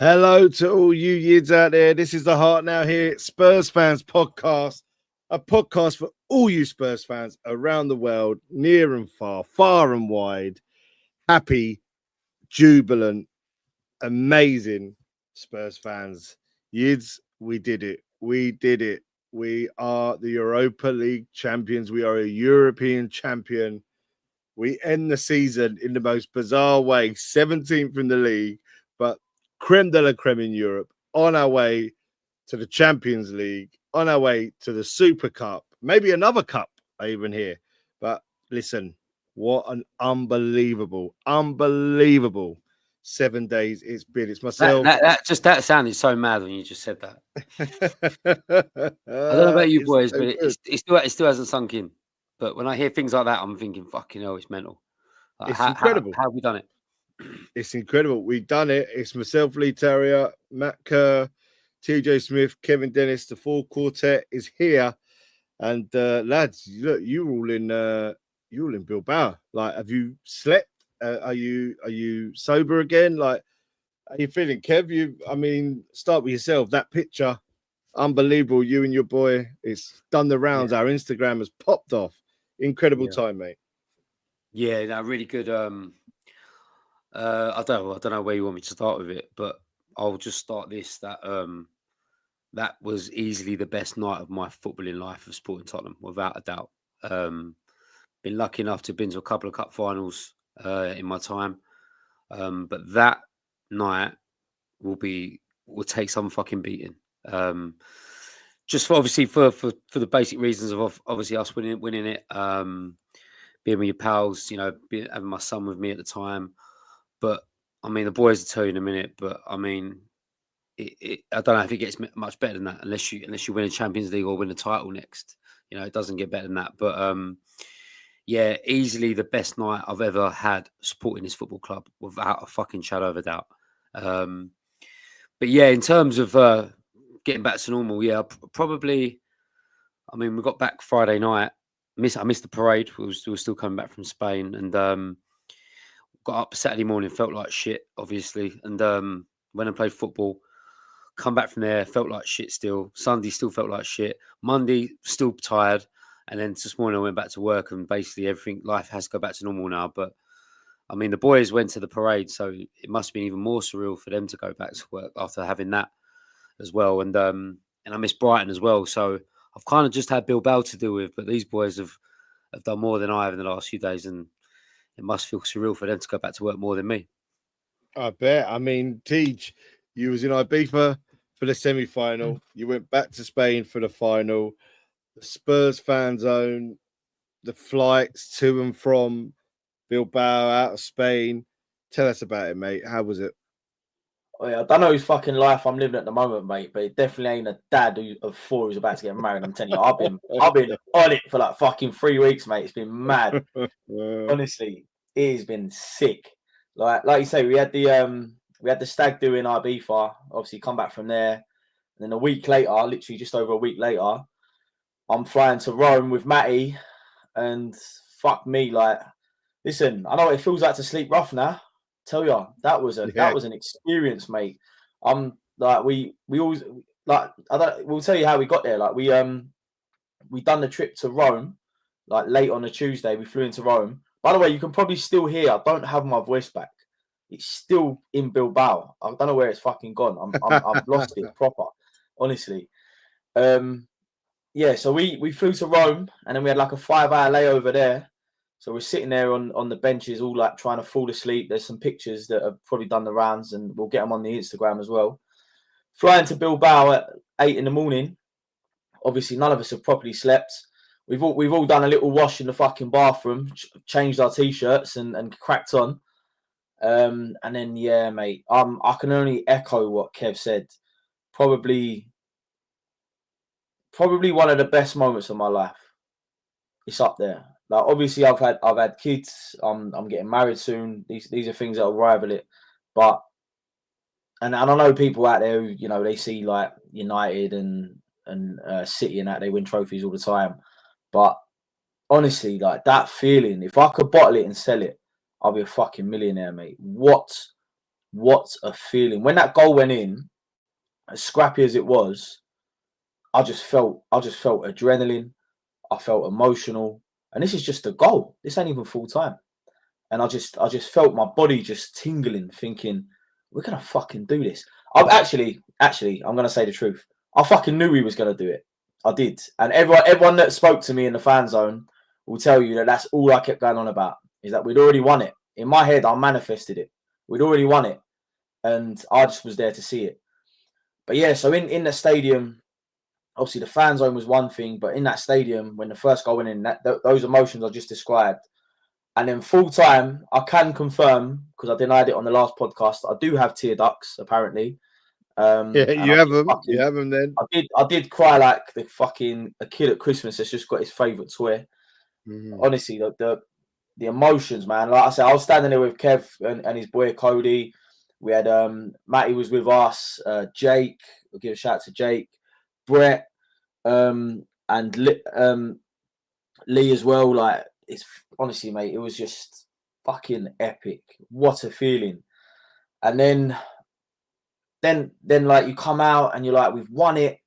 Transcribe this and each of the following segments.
Hello to all you yids out there. This is the Heart Now Here Spurs Fans podcast, a podcast for all you Spurs fans around the world, near and far and wide. Happy, jubilant, amazing Spurs fans. Yids, we did it. We did it. We are the Europa League champions. We are a European champion. We end the season in the most bizarre way, 17th in the league, but creme de la creme in Europe, on our way to the Champions League, on our way to the Super Cup, maybe another cup, I even hear. But listen, what an unbelievable 7 days it's been. It's myself. That sounded so mad when you just said that. I don't know about you boys, but it still hasn't sunk in. But when I hear things like that, I'm thinking, fucking hell, it's mental. Like, it's incredible. How have we done it? It's incredible. We've done it. It's myself, Lee Terrier, Matt Kerr, TJ Smith, Kevin Dennis. The full quartet is here. And lads, look, you're all in Bilbao. Like, have you slept? Are you sober again? Like, are you feeling, Kev? Start with yourself. That picture, unbelievable. You and your boy, it's done the rounds. Yeah. Our Instagram has popped off. Incredible time, mate. Yeah, no, really good. I don't know where you want me to start with it, but I'll just start this. That was easily the best night of my footballing life of Sporting Tottenham, without a doubt. Been lucky enough to have been to a couple of cup finals in my time, but that night will take some fucking beating. Just for the basic reasons of obviously us winning it, being with your pals, having my son with me at the time. But I mean, the boys will tell you in a minute. But I mean, I don't know if it gets much better than that, unless you win a Champions League or win a title next. It doesn't get better than that. But yeah, easily the best night I've ever had supporting this football club, without a fucking shadow of a doubt. But yeah, in terms of getting back to normal, yeah, probably. I mean, we got back Friday night. I missed the parade. We were still coming back from Spain, and got up Saturday morning, felt like shit, obviously, and went and played football. Come back from there, felt like shit still. Sunday still felt like shit. Monday, still tired. And then this morning I went back to work, and basically life has to go back to normal now. But I mean, the boys went to the parade, so it must have been even more surreal for them to go back to work after having that as well. And I miss Brighton as well. So I've kind of just had Bilbao to deal with, but these boys have done more than I have in the last few days, and it must feel surreal for them to go back to work more than me. I bet. I mean, Teach, you was in Ibiza for the semi-final. You went back to Spain for the final. The Spurs fan zone, the flights to and from Bilbao, out of Spain. Tell us about it, mate. How was it? Oh, yeah, I don't know whose fucking life I'm living at the moment, mate, but it definitely ain't a dad of four who's about to get married. I'm telling you, I've been on it for like fucking 3 weeks, mate. It's been mad. Honestly, it has been sick. Like you say, we had the stag do in Ibiza. Obviously, come back from there, and then a week later, literally just over a week later, I'm flying to Rome with Matty, and fuck me, like, listen, I know what it feels like to sleep rough now. Tell you, that was an experience, mate. Like we always like we'll tell you how we got there. Like we done the trip to Rome, like late on a Tuesday. We flew into Rome. By the way, you can probably still hear I don't have my voice back. It's still in Bilbao. I don't know where it's fucking gone. I've lost it proper, honestly. Yeah, so we flew to Rome, and then we had like a 5-hour layover there. So we're sitting there on the benches, all like trying to fall asleep. There's some pictures that have probably done the rounds, and we'll get them on the Instagram as well. Flying to Bilbao at 8 a.m. Obviously, none of us have properly slept. We've all done a little wash in the fucking bathroom, changed our t-shirts and cracked on. And then yeah, mate, I can only echo what Kev said. Probably one of the best moments of my life. It's up there. Like, obviously, I've had kids. I'm getting married soon. These are things that will rival it. But and I know people out there who, they see like United and City and that, they win trophies all the time. But honestly, like, that feeling, if I could bottle it and sell it, I'll be a fucking millionaire, mate. What What a feeling. When that goal went in, as scrappy as it was, I just felt adrenaline. I felt emotional. And this is just a goal. This ain't even full time. And I just felt my body just tingling, thinking, we're gonna fucking do this. I'm actually, I'm gonna say the truth. I fucking knew we was gonna do it. I did. And everyone that spoke to me in the fan zone will tell you that that's all I kept going on about, is that we'd already won it. In my head, I manifested it. We'd already won it. And I just was there to see it. But yeah, so in the stadium, obviously the fan zone was one thing, but in that stadium, when the first goal went in, those emotions I just described, and then full time, I can confirm, because I denied it on the last podcast, I do have tear ducts apparently. Yeah, you have them. You have them then. I did cry like a kid at Christmas that's just got his favourite toy. Honestly, the emotions, man. Like I said, I was standing there with Kev and his boy Cody. We had Matty was with us, Jake. I'll give a shout out to Jake, Brett, and Lee as well. Like, it's honestly, mate, it was just fucking epic. What a feeling. And then like you come out and you're like, we've won it,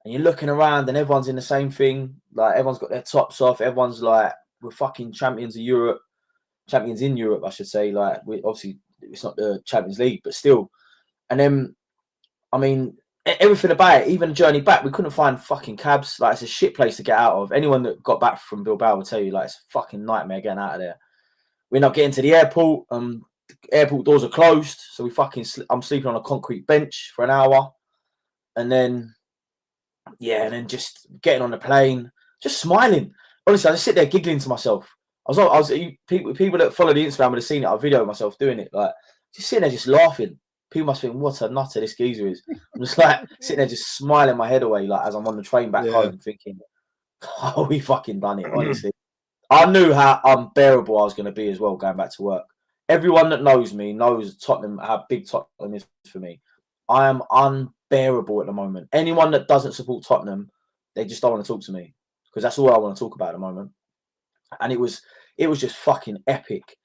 and you're looking around and everyone's in the same thing. Like, everyone's got their tops off. Everyone's like, we're fucking champions in Europe, I should say. Like, we obviously, it's not the Champions League, but still. And then, I mean, everything about it, even the journey back, we couldn't find fucking cabs. Like, it's a shit place to get out of. Anyone that got back from Bilbao will tell you, like, it's a fucking nightmare getting out of there. We're not getting to the airport. The airport doors are closed, so I'm sleeping on a concrete bench for an hour, and then just getting on the plane, just smiling. Honestly, I just sit there giggling to myself. People that follow the Instagram would have seen it. I videoed myself doing it, like just sitting there, just laughing. People must think, what a nutter this geezer is. I'm just like sitting there, just smiling my head away, like as I'm on the train back home, thinking, "Oh, we fucking done it." Honestly, I knew how unbearable I was going to be as well going back to work. Everyone that knows me knows Tottenham, how big Tottenham is for me. I am unbearable at the moment. Anyone that doesn't support Tottenham, they just don't want to talk to me, because that's all I want to talk about at the moment. And it was just fucking epic.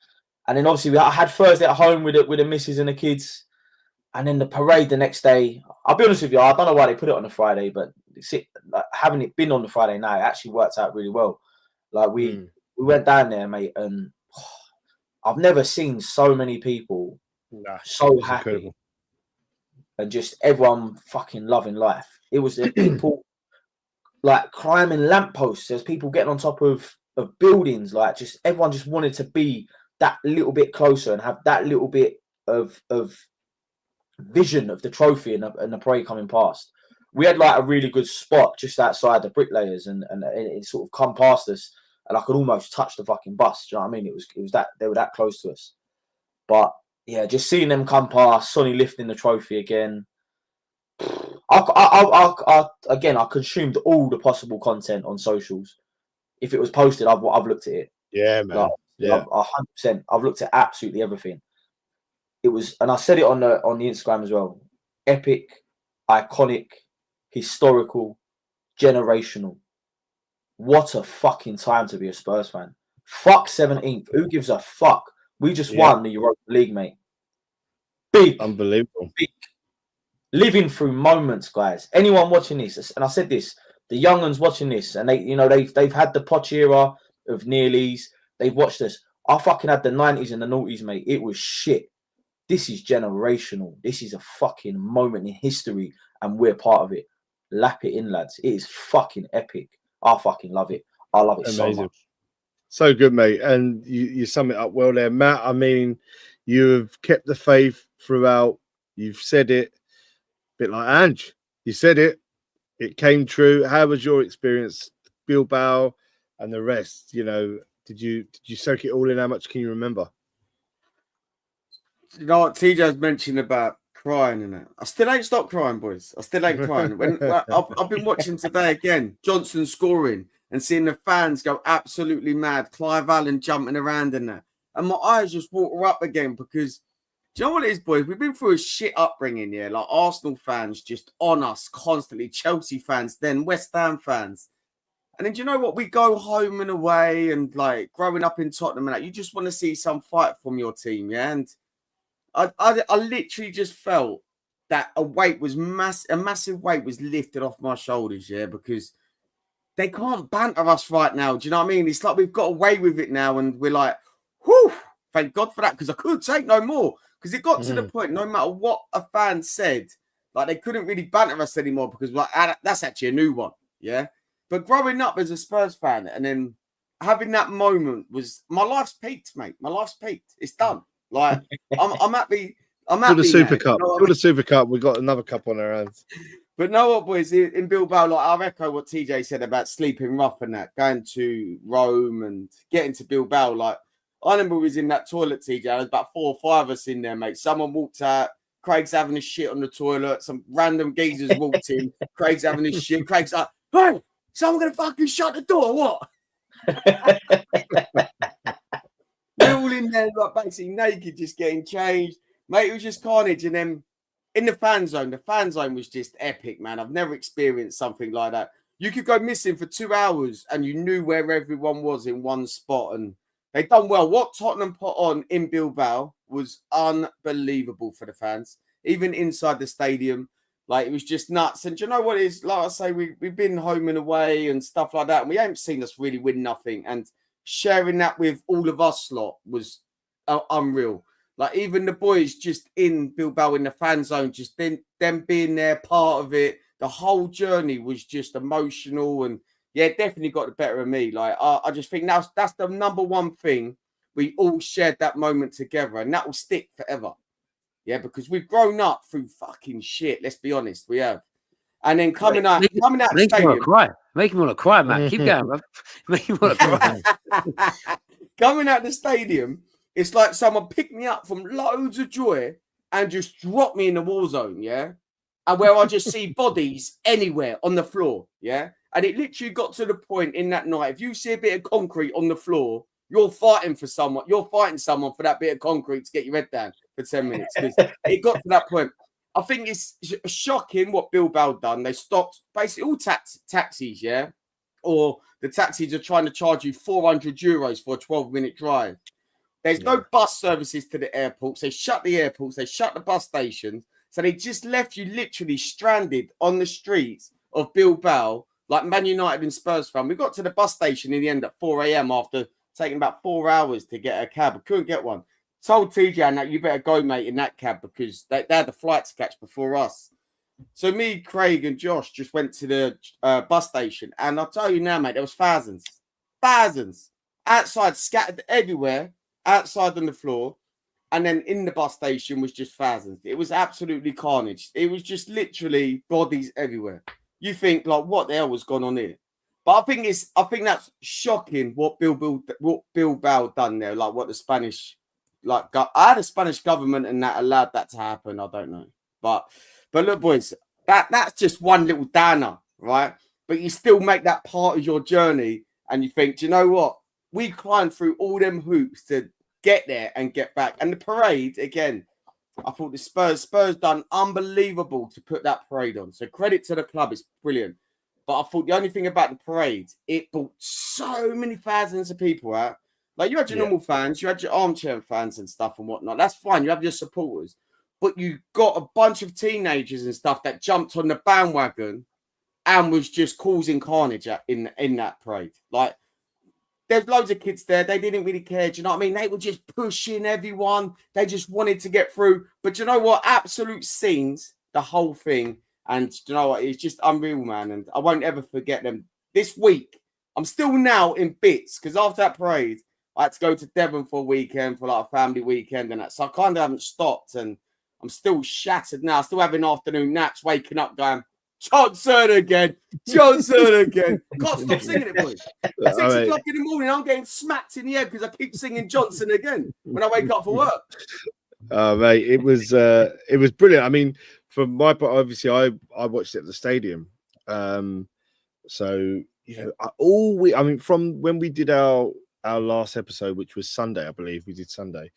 And then obviously I had Thursday at home with the missus and the kids, and then the parade the next day. I'll be honest with you, I don't know why they put it on a Friday, but having it been on the Friday night, it actually worked out really well. Like we went down there, mate, and I've never seen so many people so happy. Incredible. And just everyone fucking loving life. It was people like climbing lampposts. There's people getting on top of buildings. Like, just everyone just wanted to be that little bit closer and have that little bit of vision of the trophy and the parade coming past. We had like a really good spot just outside the bricklayers, and it sort of come past us, and I could almost touch the fucking bus. Do you know what I mean? It was that they were that close to us. But yeah, just seeing them come past, Sonny lifting the trophy again. I consumed all the possible content on socials. If it was posted, I've looked at it. Yeah, man. Like, 100%. I've looked at absolutely everything. It was, and I said it on the Instagram as well. Epic, iconic, historical, generational. What a fucking time to be a Spurs fan. Fuck 17th. Who gives a fuck? We just won the Europa League, mate. Big. Unbelievable. Big. Living through moments, guys. Anyone watching this, and I said this, the young ones watching this, and they've had the Poch era of Nearlies. They've watched this. I fucking had the 90s and the noughties, mate. It was shit. This is generational. This is a fucking moment in history, and we're part of it. Lap it in, lads. It is fucking epic. I fucking love it. I love it so much. So good, mate. And you sum it up well there, Matt. I mean, you have kept the faith throughout. You've said it, a bit like Ange. You said it. It came true. How was your experience, Bilbao and the rest? You know, did you soak it all in? How much can you remember? You know what TJ's mentioned about crying in it. I still ain't stopped crying, boys. I still ain't crying. I've been watching today again, Johnson scoring and seeing the fans go absolutely mad. Clive Allen jumping around in that, and my eyes just water up again, because do you know what it is, boys? We've been through a shit upbringing, yeah. Like Arsenal fans just on us constantly, Chelsea fans, then West Ham fans. And then do you know what? We go home and away, and like growing up in Tottenham and that, you just want to see some fight from your team, yeah. And I literally just felt that a massive weight was lifted off my shoulders, yeah, because they can't banter us right now. Do you know what I mean? It's like we've got away with it now, and we're like, whew, thank God for that, because I couldn't take no more. Because it got to the point, no matter what a fan said, like they couldn't really banter us anymore because like that's actually a new one, yeah. But growing up as a Spurs fan and then having that moment was my life's peaked, mate. My life's peaked. It's done. Like I'm happy. I'm happy. For the Super now, Cup. you know For the Super Cup, we've got another cup on our hands. But know what, boys? In Bilbao, like I echo what TJ said about sleeping rough and that, going to Rome and getting to Bilbao. Like I remember we was in that toilet, TJ. There was about 4 or 5 of us in there, mate. Someone walked out. Craig's having his shit on the toilet. Some random geezers walked in. Craig's having his shit. Craig's like, hey, someone gonna fucking shut the door or what? We're all in there, like basically naked, just getting changed. Mate, it was just carnage. And then in the fan zone was just epic, man. I've never experienced something like that. You could go missing for 2 hours and you knew where everyone was in one spot. And they done well. What Tottenham put on in Bilbao was unbelievable for the fans, even inside the stadium. Like, it was just nuts. And do you know what it is? Like I say, we've been home and away and stuff like that, and we haven't seen us really win nothing. And sharing that with all of us lot was unreal. Like, even the boys just in Bilbao in the fan zone, just them being there, part of it. The whole journey was just emotional, and yeah, definitely got the better of me. Like, I just think that's the number one thing. We all shared that moment together, and that will stick forever. Yeah, because we've grown up through fucking shit. Let's be honest, we have. And then coming out the stadium, make me want to cry, Matt. Keep going, bro. Make me want to cry. Coming out the stadium, it's like someone picked me up from loads of joy and just dropped me in the war zone, yeah, and where I just see bodies anywhere on the floor, yeah. And it literally got to the point in that night, if you see a bit of concrete on the floor, you're fighting for someone. You're fighting someone for that bit of concrete to get your head down for 10 minutes. Because it got to that point. I think it's shocking what Bilbao done. They stopped basically all taxis, yeah? Or the taxis are trying to charge you €400 for a 12-minute drive. There's no bus services to the airports. They shut the airports. They shut the bus stations. So they just left you literally stranded on the streets of Bilbao, like Man United and Spurs fan. We got to the bus station in the end at 4 a.m. after taking about 4 hours to get a cab. I couldn't get one. Told TJ that you better go, mate, in that cab because they had the flight to catch before us. So me, Craig, and Josh just went to the bus station. And I'll tell you now, mate, there was thousands outside, scattered everywhere, outside on the floor. And then in the bus station was just thousands. It was absolutely carnage. It was just literally bodies everywhere. You think, like, what the hell was going on here? But I think that's shocking what Bilbao done there. Like what the Spanish, I had a Spanish government and that allowed that to happen. I don't know, but look, boys, that's just one little downer, right? But you still make that part of your journey, and you think, do you know what? We climbed through all them hoops to get there and get back. And the parade again, I thought the Spurs done unbelievable to put that parade on. So credit to the club, it's brilliant. But I thought the only thing about the parade, it brought so many thousands of people out. Like, you had your normal fans, you had your armchair fans and stuff and whatnot. That's fine. You have your supporters. But you got a bunch of teenagers and stuff that jumped on the bandwagon and was just causing carnage in that parade. Like, there's loads of kids there. They didn't really care. Do you know what I mean? They were just pushing everyone. They just wanted to get through. But you know what? Absolute scenes, the whole thing. And you know what? It's just unreal, man. And I won't ever forget them. This week, I'm still now in bits because after that parade, I had to go to Devon for a weekend, for like a family weekend and that. So I kind of haven't stopped and I'm still shattered now. Still having afternoon naps, waking up going, Johnson again. Can't stop singing it, boys. 6 o'clock in the morning, I'm getting smacked in the head because I keep singing Johnson again when I wake up for work. Oh, mate, it was brilliant. I mean, from my part, obviously, I watched it at the stadium. So, you know, from when we did our last episode, which was Sunday, I believe we did Sunday.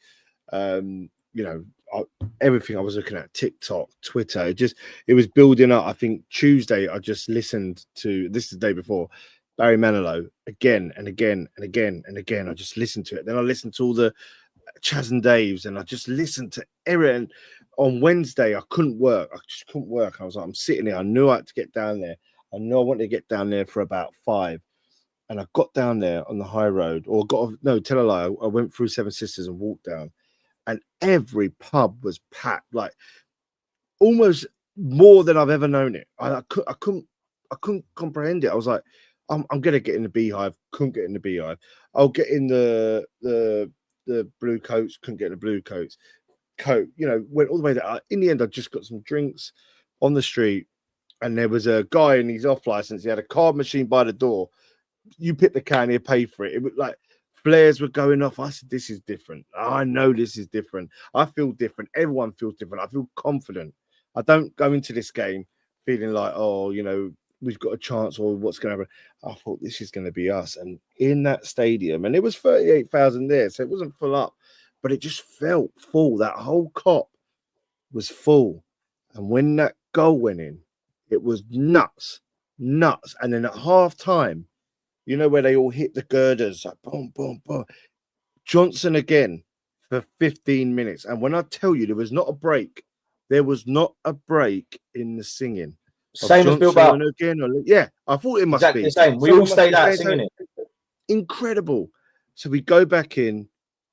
You know, everything I was looking at, TikTok, Twitter, it was building up. I think Tuesday, I just listened to this is the day before Barry Manilow again and again and again and again. I just listened to it. Then I listened to all the Chaz and Dave's, and I just listened to Eric. And on Wednesday, I couldn't work. I just couldn't work. I was like, I'm sitting there. I knew I had to get down there. I knew I wanted to get down there for about 5. And I got down there on the high road, or tell a lie. I went through Seven Sisters and walked down, and every pub was packed, like almost more than I've ever known it. I couldn't comprehend it. I was like, I'm gonna get in the Beehive. Couldn't get in the Beehive. I'll get in the blue coats. Couldn't get in the blue coats. Went all the way there. In the end, I just got some drinks on the street, and there was a guy in his off license. He had a card machine by the door. You pick the can, you pay for it. It was like flares were going off. I said, this is different. I know this is different. I feel different. Everyone feels different. I feel confident. I don't go into this game feeling like, oh, we've got a chance or what's going to happen. I thought this is going to be us. And in that stadium, and it was 38,000 there, so it wasn't full up, but it just felt full. That whole cop was full. And when that goal went in, it was nuts. And then at half time, where they all hit the girders, like boom, boom, boom. Johnson again for 15 minutes. And when I tell you there was not a break, there was not a break in the singing. Same as Bilbao. Again, yeah, I thought it must exactly be. the same. We all stayed out singing it. Incredible. So we go back in,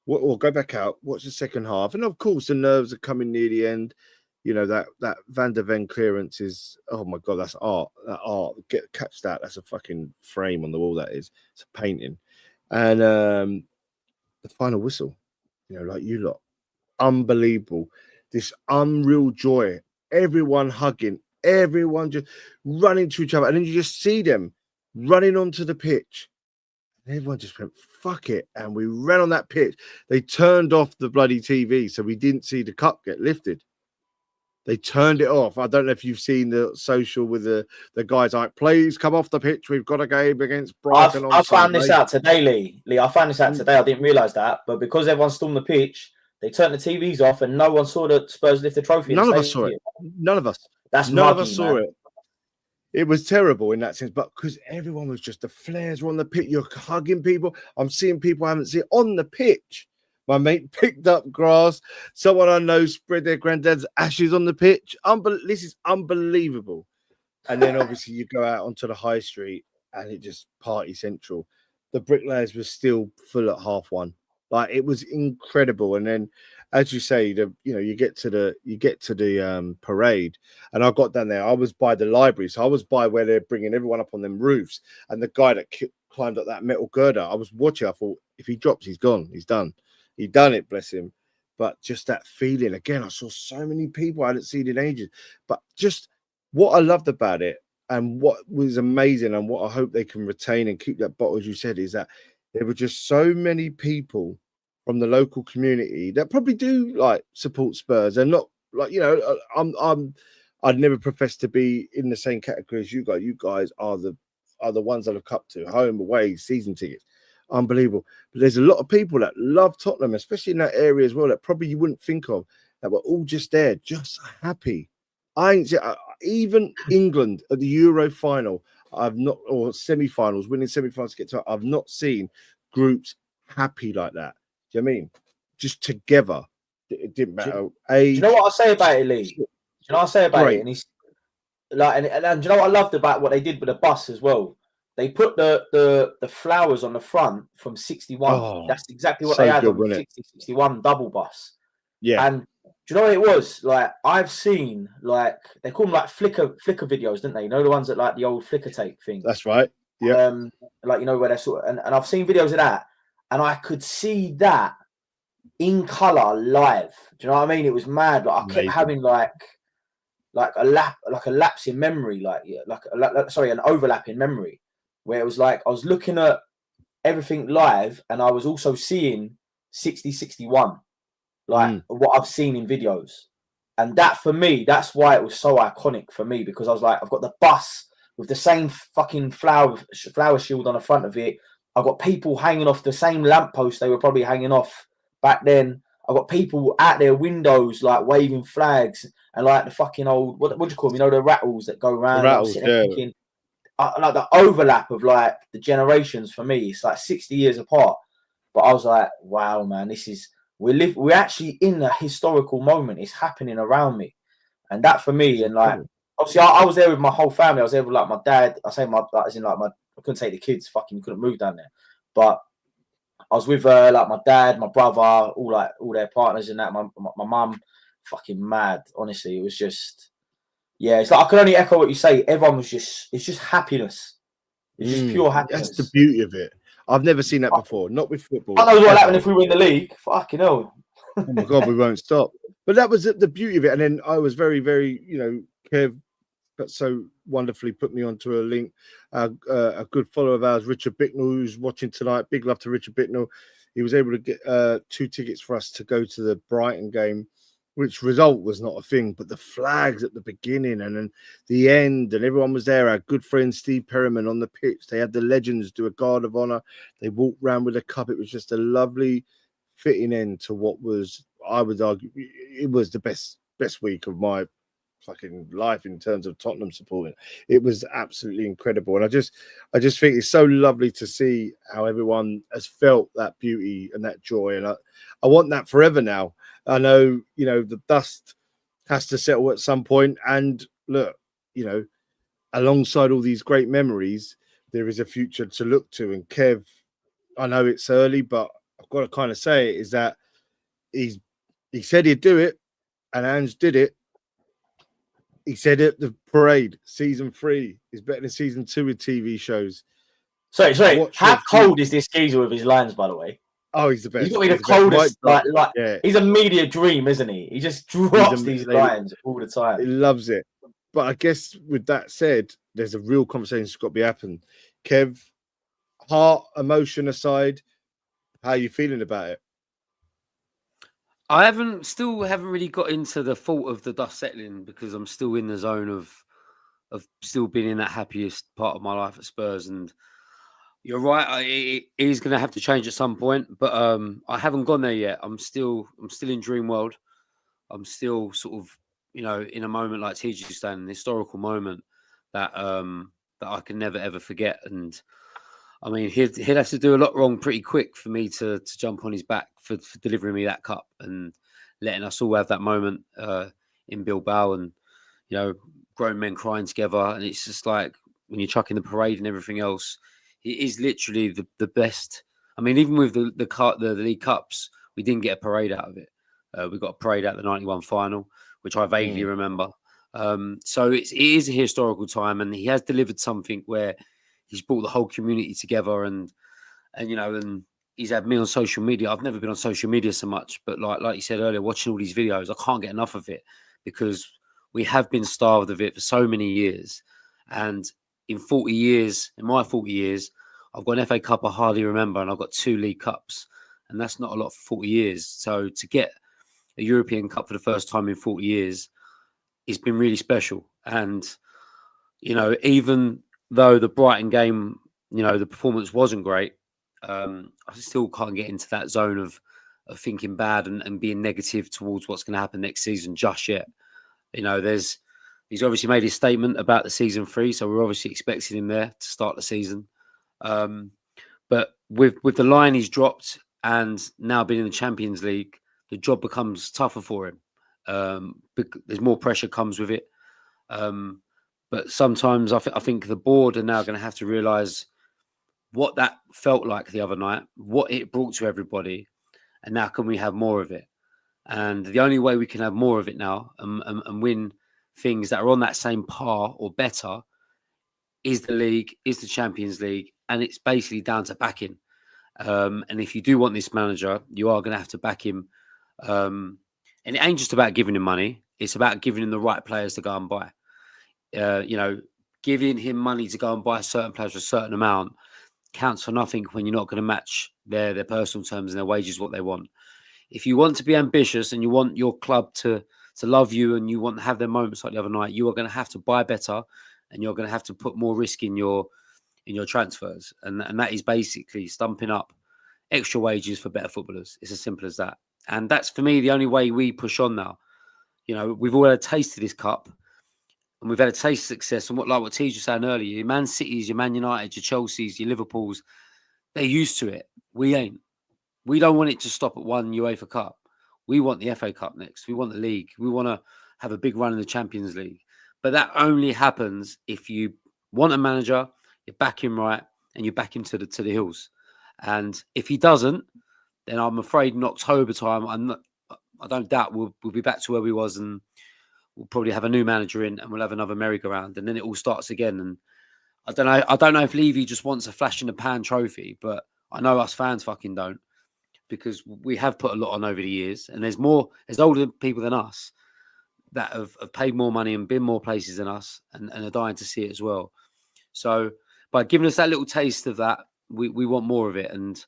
or go back out, watch the second half. And of course, the nerves are coming near the end. That Van der Ven clearance is, oh my God, that's art. That art. Catch that. That's a fucking frame on the wall, that is. It's a painting. And the final whistle, like you lot. Unbelievable. This unreal joy. Everyone hugging. Everyone just running to each other. And then you just see them running onto the pitch. And everyone just went, fuck it. And we ran on that pitch. They turned off the bloody TV, so we didn't see the cup get lifted. They turned it off. I don't know if you've seen the social with the guys like, please come off the pitch. We've got a game against Brighton. I found this out today, Lee. I found this out today. I didn't realise that. But because everyone stormed the pitch, they turned the TVs off and no one saw the Spurs lift the trophy. None of us saw it. None of us. None of us saw it. It was terrible in that sense. But because everyone was just, the flares were on the pitch. You're hugging people. I'm seeing people I haven't seen on the pitch. My mate picked up grass. Someone I know spread their granddad's ashes on the pitch. This is unbelievable. And then obviously you go out onto the high street and it just party central. The bricklayers were still full at 1:30. Like, it was incredible. And then, as you say, you get to the parade, and I got down there. I was by the library, so I was by where they're bringing everyone up on them roofs. And the guy that climbed up that metal girder, I was watching. I thought, if he drops, he's gone. He's done. He done it, bless him. But just that feeling again, I saw so many people I hadn't seen in ages. But just what I loved about it, and what was amazing, and what I hope they can retain and keep that bottle, as you said, is that there were just so many people from the local community that probably do like support Spurs, and not like, I'd never profess to be in the same category as you guys. You guys are the ones I look up to, home, away, season tickets. Unbelievable. But there's a lot of people that love Tottenham, especially in that area as well, that probably you wouldn't think of, that were all just there, just happy. I ain't even England at the Euro final, or semi-finals, winning semi-finals to get to it, I've not seen groups happy like that. Do you know what I mean? Just together. It didn't matter. Do you know what I say about it, Lee? Do you know what I say about it? And he's like, and do you know what I loved about what they did with the bus as well? They put the flowers on the front from 61. Oh, that's exactly what they had on the 61 double bus. Yeah. And do you know what it was? Like, I've seen, like, they call them like Flickr videos, didn't they? You know, the ones that like the old Flickr tape thing. That's right. Yeah. Like, where they're sort of, and I've seen videos of that, and I could see that in colour live. Do you know what I mean? It was mad. Like, I kept having like a lapse in memory, an overlap in memory, where it was like I was looking at everything live, and I was also seeing 60-61, what I've seen in videos. And that, for me, that's why it was so iconic for me, because I was like, I've got the bus with the same fucking flower shield on the front of it. I've got people hanging off the same lamppost they were probably hanging off back then. I've got people at their windows, like, waving flags, and like the fucking old, what do you call them? You know, the rattles that go around. The rattles, yeah. Thinking, like the overlap of like the generations for me, it's like 60 years apart. But I was like, wow, man, this is, we're actually in a historical moment. It's happening around me, and that for me, and like obviously I was there with my whole family. I was there with like my dad. I say my as in like my I couldn't take the kids. Fucking couldn't move down there, but I was with like my dad, my brother, all their partners and that. My mum, fucking mad. Honestly, it was just it's like I can only echo what you say. Everyone was it's just happiness. It's just pure happiness. That's the beauty of it. I've never seen that before. Not with football. I know what happened if we win the league. Fucking hell. Oh my God, we won't stop. But that was the beauty of it. And then I was very, very, Kev, but so wonderfully put me onto a link. A good follower of ours, Richard Bicknell, who's watching tonight. Big love to Richard Bicknell. He was able to get 2 tickets for us to go to the Brighton game, which result was not a thing, but the flags at the beginning and then the end, and everyone was there. Our good friend Steve Perriman on the pitch. They had the legends do a guard of honor. They walked around with a cup. It was just a lovely, fitting end to what was, I would argue, it was the best week of my fucking life in terms of Tottenham supporting. It was absolutely incredible, and I just think it's so lovely to see how everyone has felt that beauty and that joy, and I want that forever now. I know, the dust has to settle at some point, and look, alongside all these great memories, there is a future to look to. And Kev, I know it's early, but I've got to kind of say it is that he said he'd do it, and Ange did it. He said it, the parade, season 3 is better than season 2 with TV shows. Sorry. How cold is this geezer with his lines, by the way? Oh, he's the best. He's got to be the coldest. He's a media dream, isn't he? He just drops these lines all the time. He loves it. But I guess with that said, there's a real conversation that's got to be happening. Kev, heart, emotion aside, how are you feeling about it? I still haven't really got into the thought of the dust settling, because I'm still in the zone of still being in that happiest part of my life at Spurs. And you're right, it is going to have to change at some point, but I haven't gone there yet. I'm still in dream world. I'm still sort of, in a moment like TJ saying, an historical moment that I can never ever forget. And I mean, he'd have to do a lot wrong pretty quick for me to jump on his back for delivering me that cup and letting us all have that moment in Bilbao, and grown men crying together. And it's just like when you're chucking the parade and everything else, it is literally the best. I mean, even with the League Cups, we didn't get a parade out of it. We got a parade out of the 91 final, which I vaguely remember. So it is a historical time, and he has delivered something where he's brought the whole community together, and he's had me on social media. I've never been on social media so much, but like you said earlier, watching all these videos, I can't get enough of it, because we have been starved of it for so many years. And in my 40 years, I've got an FA Cup I hardly remember, and I've got 2 League Cups, and that's not a lot for 40 years. So to get a European Cup for the first time in 40 years, it's been really special. And, even though the Brighton game, the performance wasn't great, I still can't get into that zone of thinking bad and being negative towards what's going to happen next season just yet. He's obviously made his statement about the season 3, so we're obviously expecting him there to start the season. But with the line he's dropped, and now being in the Champions League, the job becomes tougher for him. There's more pressure comes with it. But sometimes I think the board are now going to have to realise what that felt like the other night, what it brought to everybody, and now can we have more of it? And the only way we can have more of it now and win things that are on that same par or better is the league, is the Champions League, and it's basically down to backing. And if you do want this manager, you are going to have to back him. And it ain't just about giving him money; it's about giving him the right players to go and buy. Giving him money to go and buy certain players for a certain amount counts for nothing when you're not going to match their personal terms and their wages, what they want. If you want to be ambitious and you want your club to love you, and you want to have their moments like the other night, you are going to have to buy better, and you're going to have to put more risk in your transfers. And that is basically stumping up extra wages for better footballers. It's as simple as that. And that's, for me, the only way we push on now. We've all had a taste of this cup, and we've had a taste of success. And what T was saying earlier, your Man Cities, your Man United, your Chelseas, your Liverpools, they're used to it. We ain't. We don't want it to stop at one UEFA Cup. We want the FA Cup next. We want the league. We want to have a big run in the Champions League. But that only happens if you want a manager, you back him right, and you back him to the hills. And if he doesn't, then I'm afraid in October time, I don't doubt we'll be back to where we was, and we'll probably have a new manager in, and we'll have another merry-go-round, and then it all starts again. And I don't know if Levy just wants a flash in the pan trophy, but I know us fans fucking don't, because we have put a lot on over the years, and there's older people than us that have paid more money and been more places than us, and are dying to see it as well. So by giving us that little taste of that, we want more of it, and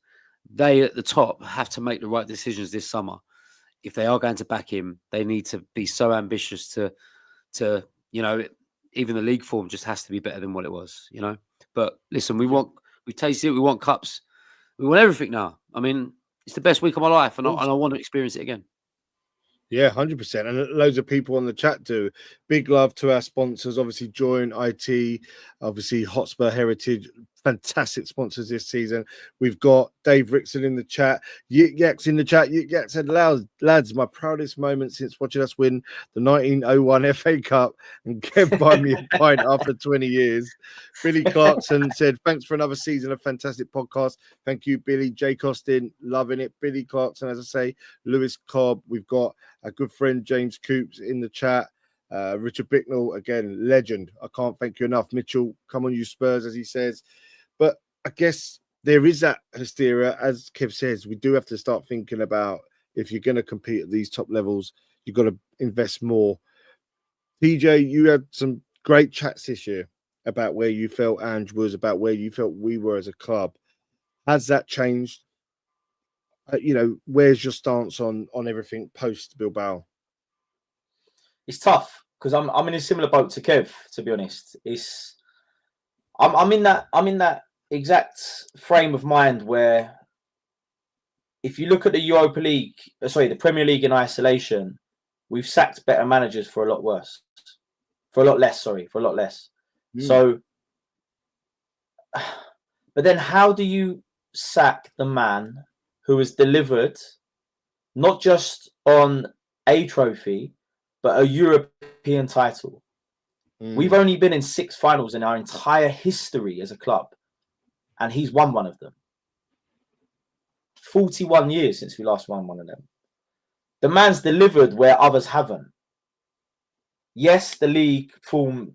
they at the top have to make the right decisions this summer. If they are going to back him, they need to be so ambitious to even the league form just has to be better than what it was, But listen, we tasted it, we want cups, we want everything now. I mean, it's the best week of my life, and I want to experience it again. Yeah, 100%. And loads of people on the chat do. Big love to our sponsors. Obviously, Join IT, obviously Hotspur Heritage, fantastic sponsors this season. We've got Dave Rickson in the chat. Yik Yak's in the chat. Yik Yak said, lads, my proudest moment since watching us win the 1901 FA Cup and Kev buy me a pint after 20 years. Billy Clarkson said, thanks for another season of fantastic podcast. Thank you, Billy. Jay Costin, loving it. Billy Clarkson, as I say, Lewis Cobb. We've got a good friend, James Coops, in the chat. Richard Bicknell, again, legend. I can't thank you enough. Mitchell, come on, you Spurs, as he says. But I guess there is that hysteria. As Kev says, we do have to start thinking about, if you're going to compete at these top levels, you've got to invest more. TJ, you had some great chats this year about where you felt Ange was, about where you felt we were as a club. Has that changed? Where's your stance on everything post Bilbao? It's tough because I'm in a similar boat to Kev, to be honest. I'm in that exact frame of mind where, if you look at the Premier League in isolation, we've sacked better managers for a lot less. So, but then how do you sack the man who has delivered not just on a trophy, but a European title? We've only been in 6 finals in our entire history as a club, and he's won one of them. 41 years since we last won one of them. The man's delivered where others haven't. Yes, the league form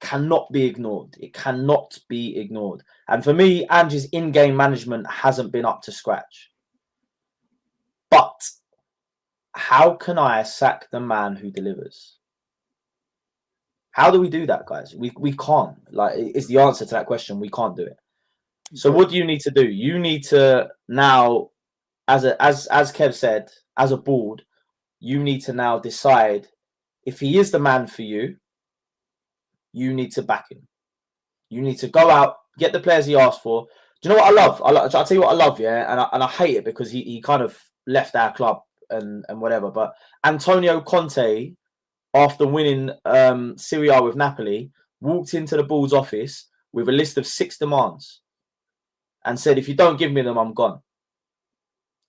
cannot be ignored. It cannot be ignored. And for me, Ange's in-game management hasn't been up to scratch. But how can I sack the man who delivers? How do we do that, guys? We can't. It's the answer to that question. We can't do it. So what do you need to do? You need to now, as Kev said, as a board, you need to now decide if he is the man for you. You need to back him. You need to go out, get the players he asked for. Do you know what I love? I'll tell you what I love, yeah, and I hate it because he kind of left our club and whatever. But Antonio Conte, after winning Serie A with Napoli, walked into the board's office with a list of 6 demands and said, if you don't give me them, I'm gone.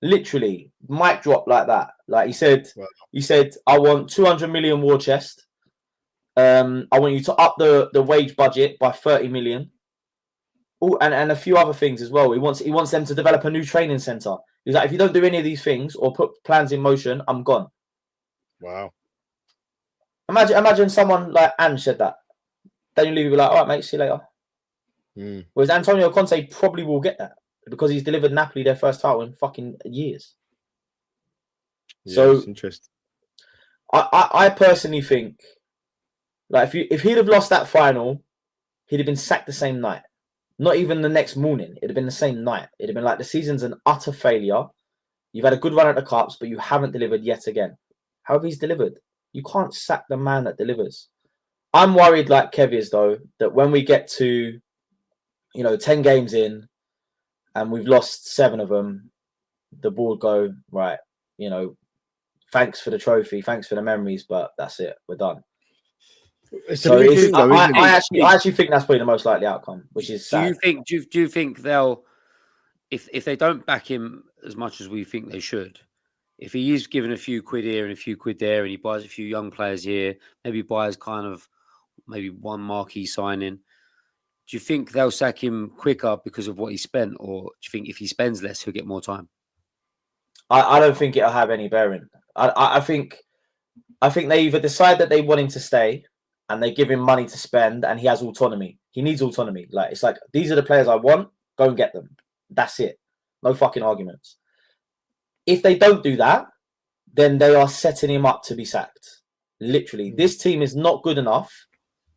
Literally, mic drop like that. Like he said, I want 200 million war chest. I want you to up the wage budget by 30 million. Oh, and a few other things as well. He wants them to develop a new training center. He's like, if you don't do any of these things or put plans in motion, I'm gone. Wow. Imagine someone like Ange said that. Then you leave, be like, all right, mate, see you later. Whereas Antonio Conte probably will get that because he's delivered Napoli their first title in fucking years. Yeah, so it's interesting. I personally think, like, if he'd have lost that final, he'd have been sacked the same night. Not even the next morning. It'd have been the same night. It'd have been like, the season's an utter failure. You've had a good run at the Cups, but you haven't delivered yet again. However, he's delivered. You can't sack the man that delivers. I'm worried, like Kev is, though, that when we get to 10 games in and we've lost 7 of them, the board go, right, thanks for the trophy, thanks for the memories, but that's it, we're done. I actually think that's probably the most likely outcome, which is sad. Do you think they'll if they don't back him as much as we think they should, if he is given a few quid here and a few quid there, and he buys a few young players here, maybe buys kind of maybe one marquee signing, do you think they'll sack him quicker because of what he spent, or do you think if he spends less, he'll get more time? I don't think it'll have any bearing. I think they either decide that they want him to stay and they give him money to spend and he has autonomy. He needs autonomy. Like, it's like, these are the players I want, go and get them. That's it. No fucking arguments. If they don't do that, then they are setting him up to be sacked. Literally, this team is not good enough.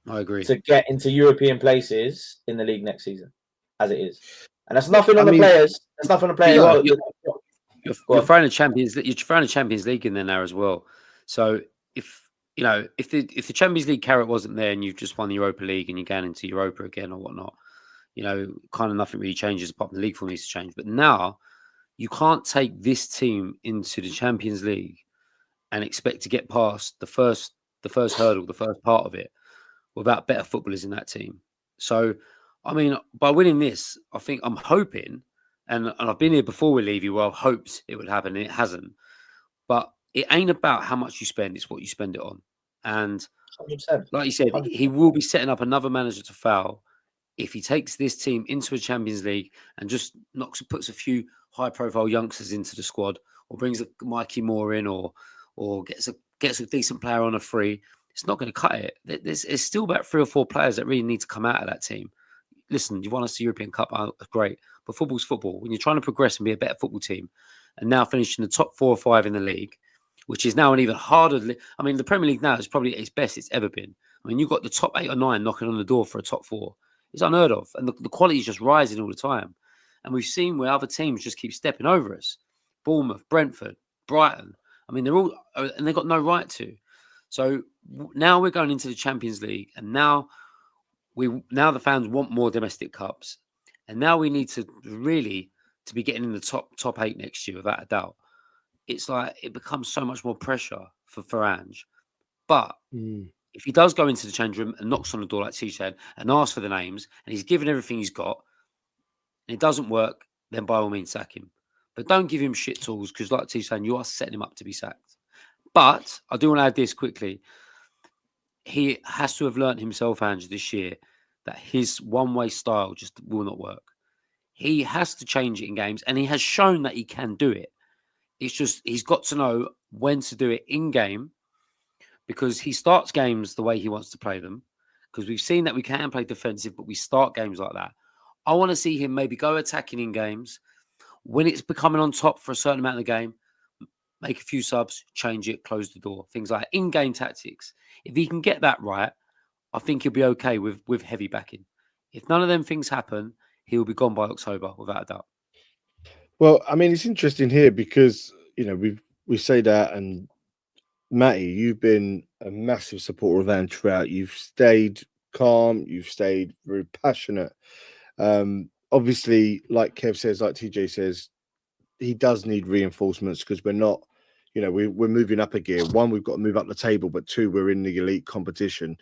I agree. To get into European places in the league next season, as it is. And that's nothing on the players. That's nothing on the players. You're throwing a Champions League in there now as well. So if the Champions League carrot wasn't there and you've just won the Europa League and you're going into Europa again or whatnot, kind of nothing really changes apart from the league form needs to change. But now you can't take this team into the Champions League and expect to get past the first hurdle, the first part of it, without better footballers in that team. So, I mean, by winning this, I think I'm hoping, and I've been here before with Levy where I've hoped it would happen, and it hasn't. But it ain't about how much you spend, it's what you spend it on. And 100%. Like you said, 100%. He will be setting up another manager to foul if he takes this team into a Champions League and just puts a few high-profile youngsters into the squad, or brings a Mikey Moore in, or gets a decent player on a free. It's not going to cut it. There's still about 3 or 4 players that really need to come out of that team. Listen, you want us to European Cup, great. But football's football. When you're trying to progress and be a better football team, and now finishing the top 4 or 5 in the league, which is now an even harder. I mean, the Premier League now is probably its best it's ever been. I mean, you've got the top 8 or 9 knocking on the door for a top 4. It's unheard of. And the quality is just rising all the time. And we've seen where other teams just keep stepping over us. Bournemouth, Brentford, Brighton. I mean, they're all, and they've got no right to. So now we're going into the Champions League, and now the fans want more domestic cups, and now we need to really to be getting in the top 8 next year without a doubt. It's like it becomes so much more pressure for Ange. But if he does go into the change room and knocks on the door, like T said, and asks for the names, and he's given everything he's got, and it doesn't work, then by all means sack him. But don't give him shit tools, because like T saying, you are setting him up to be sacked. But I do want to add this quickly. He has to have learnt himself, Ange, this year, that his one-way style just will not work. He has to change it in games, and he has shown that he can do it. It's just he's got to know when to do it in game, because he starts games the way he wants to play them, because we've seen that we can play defensive, but we start games like that. I want to see him maybe go attacking in games. When it's becoming on top for a certain amount of the game, make a few subs, change it, close the door. Things like in-game tactics. If he can get that right, I think he'll be okay with heavy backing. If none of them things happen, he'll be gone by October, without a doubt. Well, I mean, it's interesting here because, we say that, and Matty, you've been a massive supporter of Ange throughout. You've stayed calm, you've stayed very passionate. Obviously, like Kev says, like TJ says, he does need reinforcements because we're not, we're moving up a gear. 1, we've got to move up the table, but 2, we're in the elite competition.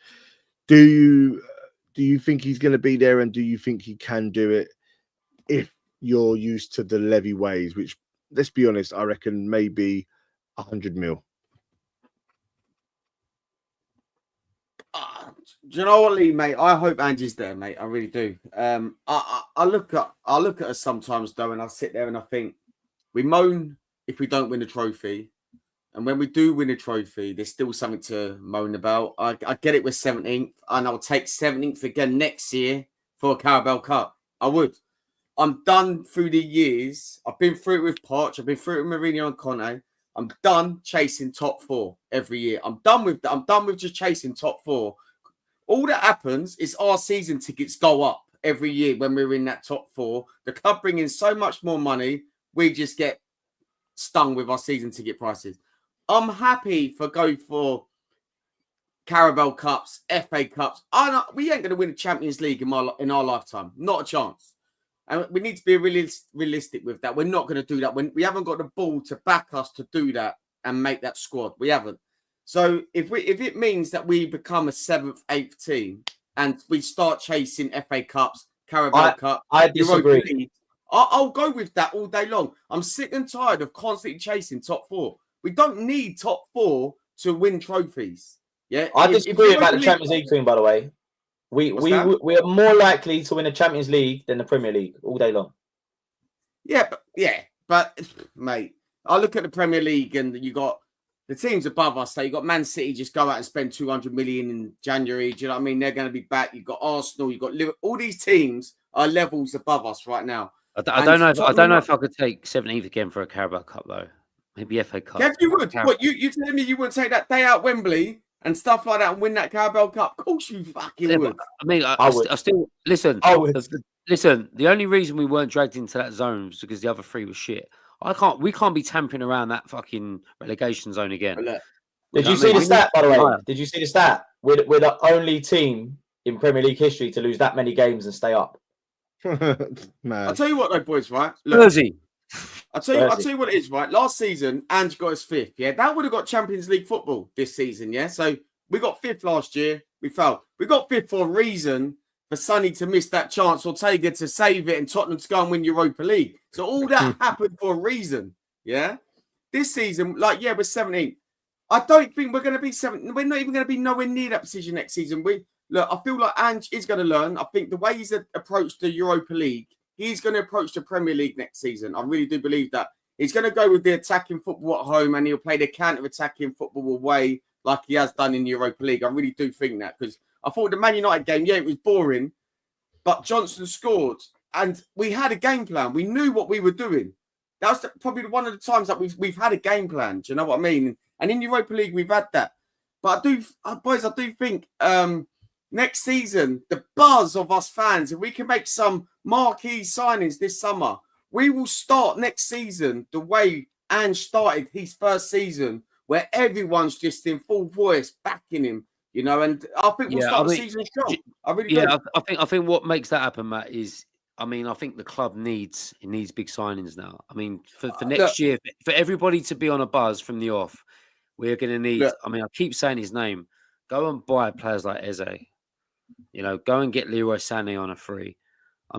Do you think he's going to be there, and do you think he can do it if you're used to the Levy ways, which, let's be honest, I reckon maybe 100 mil? Do you know what, Lee, mate? I hope Ange's there, mate. I really do. I look at us sometimes, though, and I sit there and I think we moan if we don't win a trophy. And when we do win a trophy, there's still something to moan about. I get it, we're 17th, and I'll take 17th again next year for a Carabao Cup. I would. I'm done through the years. I've been through it with Poch. I've been through it with Mourinho and Conte. I'm done chasing top 4 every year. I'm done with that. I'm done with just chasing top 4. All that happens is our season tickets go up every year when we're in that top 4. The club bring in so much more money. We just get stung with our season ticket prices. I'm happy go for Carabao Cups, FA Cups. We ain't going to win a Champions League in our lifetime. Not a chance. And we need to be realistic with that. We're not going to do that. We haven't got the ball to back us to do that and make that squad. We haven't. So if it means that we become a 7th, 8th team and we start chasing FA Cups, Carabao Cup, I disagree. I'll go with that all day long. I'm sick and tired of constantly chasing top 4. We don't need top 4 to win trophies. Yeah, I disagree about the Champions League thing, by the way. We are more likely to win the Champions League than the Premier League all day long. But mate, I look at the Premier League and you got the teams above us. So you got Man City just go out and spend 200 million in January. Do you know what I mean? They're going to be back. You've got Arsenal. You've got Liverpool. All these teams are levels above us right now. I don't know if I could take 17th again for a Carabao Cup though. Maybe FA Cup. Kev, you would. What you telling me you wouldn't take that day out Wembley and stuff like that and win that Carabao Cup? Of course you fucking would. I mean, I still listen. I would. Listen, the only reason we weren't dragged into that zone was because the other 3 were shit. We can't be tampering around that fucking relegation zone again. Did you see the stat, by the way? Did you see the stat? We're the only team in Premier League history to lose that many games and stay up. I'll tell you what, though, boys. Right? I'll tell you what it is. Right? Last season, Ange got us 5th. Yeah, that would have got Champions League football this season. Yeah, so we got 5th last year. We fell. We got 5th for a reason. For Sonny to miss that chance, Ortega to save it, and Tottenham to go and win Europa League. So all that happened for a reason. Yeah. This season, we're 17th. I don't think we're going to be 7th. We're not even going to be nowhere near that position next season. I feel like Ange is going to learn. I think the way he's approached the Europa League, he's going to approach the Premier League next season. I really do believe that. He's going to go with the attacking football at home, and he'll play the counter-attacking football away like he has done in the Europa League. I really do think that, because I thought the Man United game, it was boring, but Johnson scored, and we had a game plan. We knew what we were doing. That was probably one of the times that we've had a game plan. Do you know what I mean? And in Europa League, we've had that. But I do think next season, the buzz of us fans, if we can make some marquee signings this summer, we will start next season the way Ange started his first season, where everyone's just in full voice backing him. You know, and I think we'll start the season strong. I really do. I think what makes that happen, Matt, is I think the club needs big signings now. I mean, for next year, for everybody to be on a buzz from the off, we're going to need. I keep saying his name. Go and buy players like Eze. You know, go and get Leroy Sané on a free.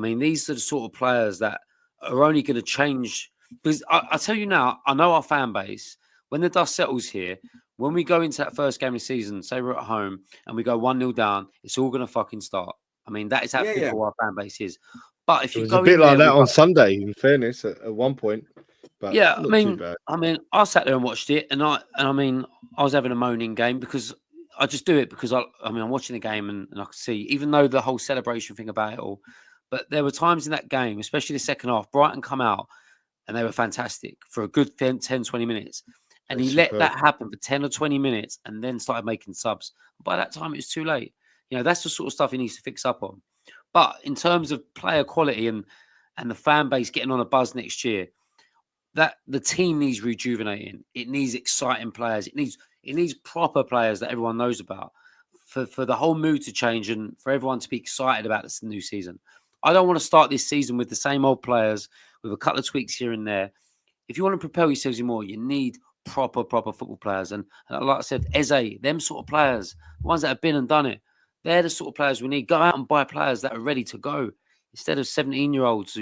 These are the sort of players that are only going to change. Because I tell you now, I know our fan base. When the dust settles here. When we go into that first game of the season, say we're at home and we go 1-0 down, it's all going to fucking start. That is how fickle our fan base is. But if you go a bit like that on Sunday, in fairness, at one point. But I sat there and watched it, and I was having a moaning game because I just do it because I'm watching the game and I can see, even though the whole celebration thing about it all, but there were times in that game, especially the second half, Brighton come out and they were fantastic for a good 10, 20 minutes. And he let that happen for 10 or 20 minutes and then started making subs. By that time, it was too late. That's the sort of stuff he needs to fix up on. But in terms of player quality and the fan base getting on a buzz next year, that the team needs rejuvenating. It needs exciting players. It needs proper players that everyone knows about for the whole mood to change and for everyone to be excited about this new season. I don't want to start this season with the same old players with a couple of tweaks here and there. If you want to propel yourselves more, you need proper football players. And like I said, Eze, them sort of players, the ones that have been and done it, they're the sort of players we need. Go out and buy players that are ready to go instead of 17-year-olds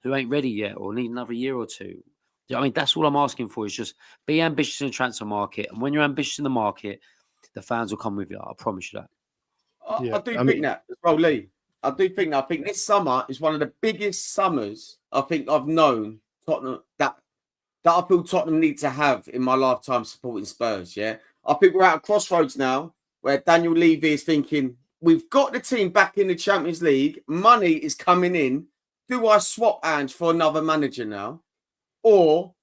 who ain't ready yet or need another year or two. That's all I'm asking for is just be ambitious in the transfer market. And when you're ambitious in the market, the fans will come with you. I promise you that. I do think that as well, Lee. I do think that. I think this summer is one of the biggest summers I think I've known Tottenham that I feel Tottenham need to have in my lifetime supporting Spurs, yeah? I think we're at a crossroads now where Daniel Levy is thinking, we've got the team back in the Champions League, money is coming in. Do I swap Ange for another manager now? Or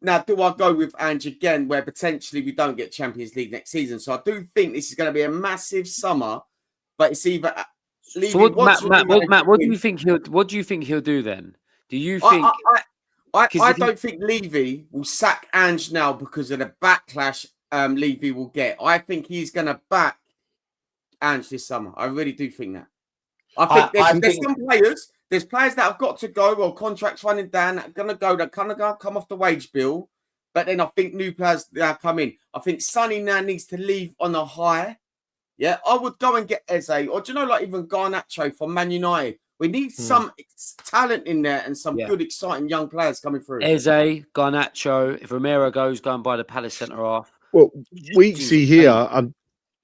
now do I go with Ange again where potentially we don't get Champions League next season? So I do think this is going to be a massive summer, but it's either... So Matt, what do you think he'll do then? Do you think... I don't think Levy will sack Ange now because of the backlash Levy will get. I think he's going to back Ange this summer. I really do think that. I think there's some players. There's players that have got to go or contracts running down that are going to go. They're going to come off the wage bill. But then I think new players now come in. I think Sonny now needs to leave on a high. Yeah, I would go and get Eze. Or do you know, like even Garnacho from Man United, We need some talent in there and some Yeah. good, exciting young players coming through. Eze, Garnacho. If Romero goes, go and buy the Palace centre half. Well, we Just see seems here. amazing.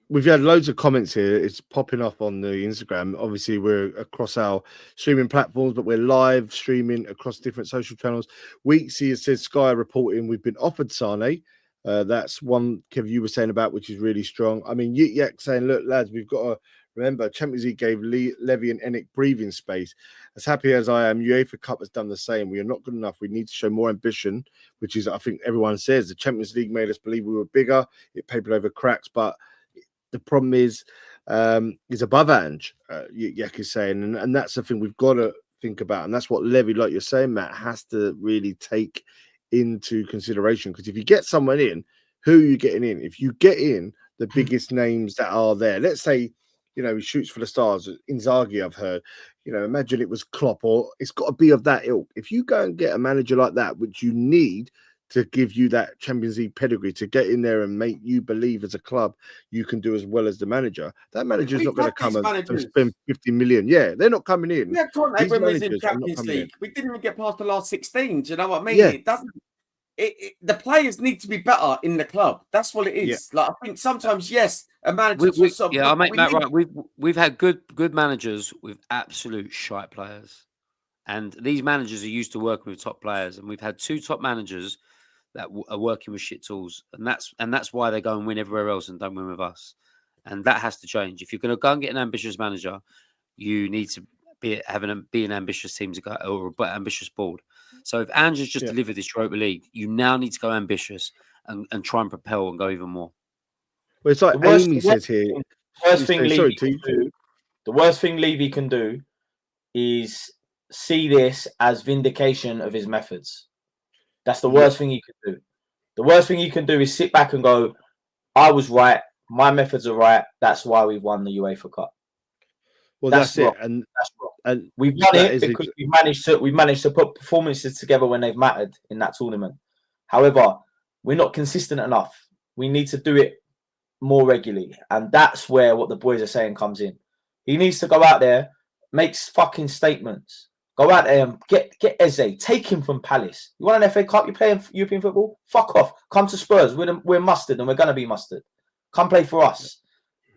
We've had loads of comments here. It's popping up on the Instagram. Obviously, we're across our streaming platforms, but we're live streaming across different social channels. Weeksy has said Sky reporting we've been offered Sane. That's one Kev you were saying about, which is really strong. I mean, Yik Yak saying, look, lads, we've got to remember Champions League gave Levy and Enick breathing space. As happy as I am, UEFA Cup has done the same. We are not good enough. We need to show more ambition, which is, I think everyone says, the Champions League made us believe we were bigger. It papered over cracks, but the problem is above Ange, Yak is saying, and that's the thing we've got to think about, and that's what Levy, like you're saying, Matt, has to really take into consideration. Because if you get someone in, who are you getting in? If you get in the biggest names that are there, let's say, you know, he shoots for the stars, Inzaghi, I've heard, you know, imagine it was Klopp, or it's got to be of that ilk. If you go and get a manager like that, which you need to give you that Champions League pedigree, to get in there and make you believe as a club you can do as well as the manager. That manager is not going to come and spend 50 million. Yeah, they're not coming in. Yeah, when we was in Champions League, we didn't even get past the last 16. Do you know what I mean? Yeah. It doesn't. The players need to be better in the club. That's what it is. Yeah. Like, I think sometimes, yes, a manager. I make that right. We've had good managers with absolute shite players, and these managers are used to working with top players. And we've had 2 top managers that are working with shit tools, and that's why they go and win everywhere else and don't win with us. And that has to change. If you're going to go and get an ambitious manager, you need to be an ambitious team to go, or an ambitious board. So if Ange has just delivered this Europa League, you now need to go ambitious and try and propel and go even more. Well, it's like Amy says here. The worst thing Levy can do is see this as vindication of his methods. That's the worst thing he can do. The worst thing he can do is sit back and go, I was right. My methods are right. That's why we've won the UEFA Cup. Well, that's it. And that's wrong. And we've won it because we've managed to put performances together when they've mattered in that tournament. However, we're not consistent enough. We need to do it more regularly. And that's where what the boys are saying comes in. He needs to go out there, makes fucking statements. Go out there and get Eze. Take him from Palace. You want an FA Cup? You playing European football? Fuck off. Come to Spurs. We're mustard and we're going to be mustard. Come play for us.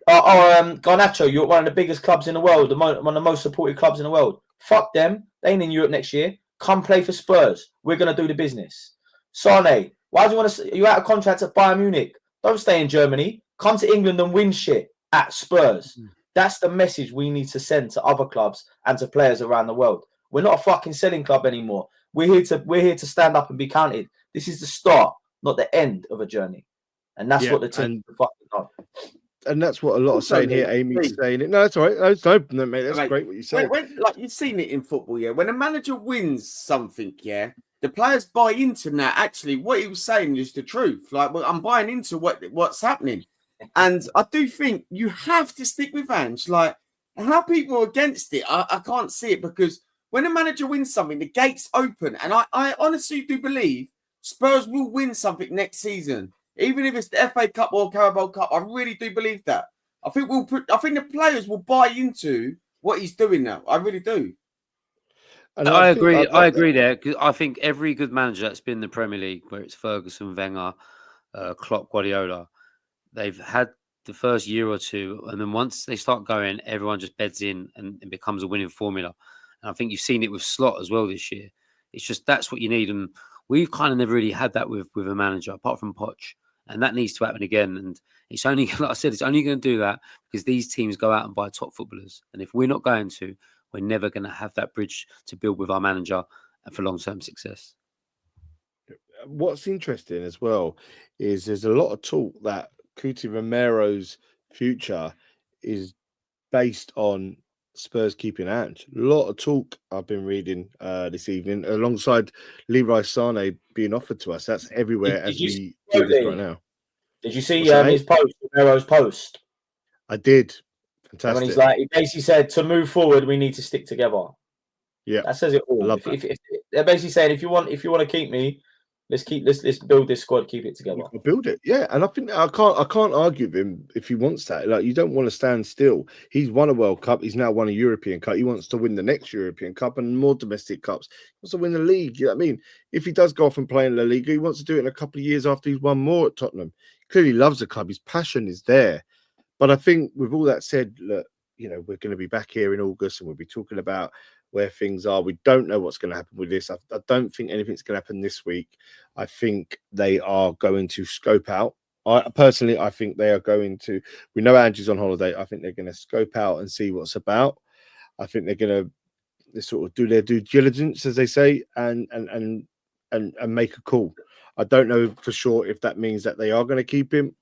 Garnacho, you're one of the biggest clubs in the world, one of the most supported clubs in the world. Fuck them. They ain't in Europe next year. Come play for Spurs. We're going to do the business. Sane, why do you want to... You're out of contract at Bayern Munich. Don't stay in Germany. Come to England and win shit at Spurs. That's the message we need to send to other clubs and to players around the world. We're not a fucking selling club anymore. We're here to stand up and be counted. This is the start, not the end of a journey. And that's what the team fucking are. And that's what a lot of saying here. Amy's saying it. No, that's all right. No, mate, that's great what you said. Like you've seen it in football, yeah. When a manager wins something, yeah, the players buy into that. Actually, what he was saying is the truth. Like, well, I'm buying into what's happening, and I do think you have to stick with Ange. Like, how people are against it, I can't see it, because when a manager wins something, the gates open, and I honestly do believe Spurs will win something next season. Even if it's the FA Cup or Carabao Cup, I really do believe that. I think the players will buy into what he's doing now. I really do. And I agree. I agree there, because I think every good manager that's been in the Premier League, where it's Ferguson, Wenger, Klopp, Guardiola, they've had the first year or two, and then once they start going, everyone just beds in and it becomes a winning formula. And I think you've seen it with Slot as well this year. It's just that's what you need, and we've kind of never really had that with a manager apart from Poch. And that needs to happen again. And it's only, like I said, it's only going to do that because these teams go out and buy top footballers. And if we're not going to, we're never going to have that bridge to build with our manager for long-term success. What's interesting as well is there's a lot of talk that Cuti Romero's future is based on Spurs keeping Ange. A lot of talk I've been reading this evening, alongside Leroy Sane being offered to us. That's everywhere as we do this right now. Did you see his post, Romero's post? I did. Fantastic. When he's like, he basically said, to move forward, we need to stick together. Yeah, that says it all. If they're basically saying, if you want to keep me, Let's build this squad, keep it together. Build it, yeah. And I think I can't argue with him if he wants that. Like, you don't want to stand still. He's won a World Cup. He's now won a European Cup. He wants to win the next European Cup and more domestic cups. He wants to win the league. You know what I mean? If he does go off and play in La Liga, he wants to do it in a couple of years after he's won more at Tottenham. He clearly loves the club. His passion is there. But I think with all that said, look, you know, we're going to be back here in August and we'll be talking about where things are. We don't know what's going to happen with this. I don't think anything's going to happen this week. I think they are going to scope out. I think they are going to. We know Andrew's on holiday. I think they're going to scope out and see what's about. I think they're going to sort of do their due diligence, as they say, and make a call. I don't know for sure if that means that they are going to keep him.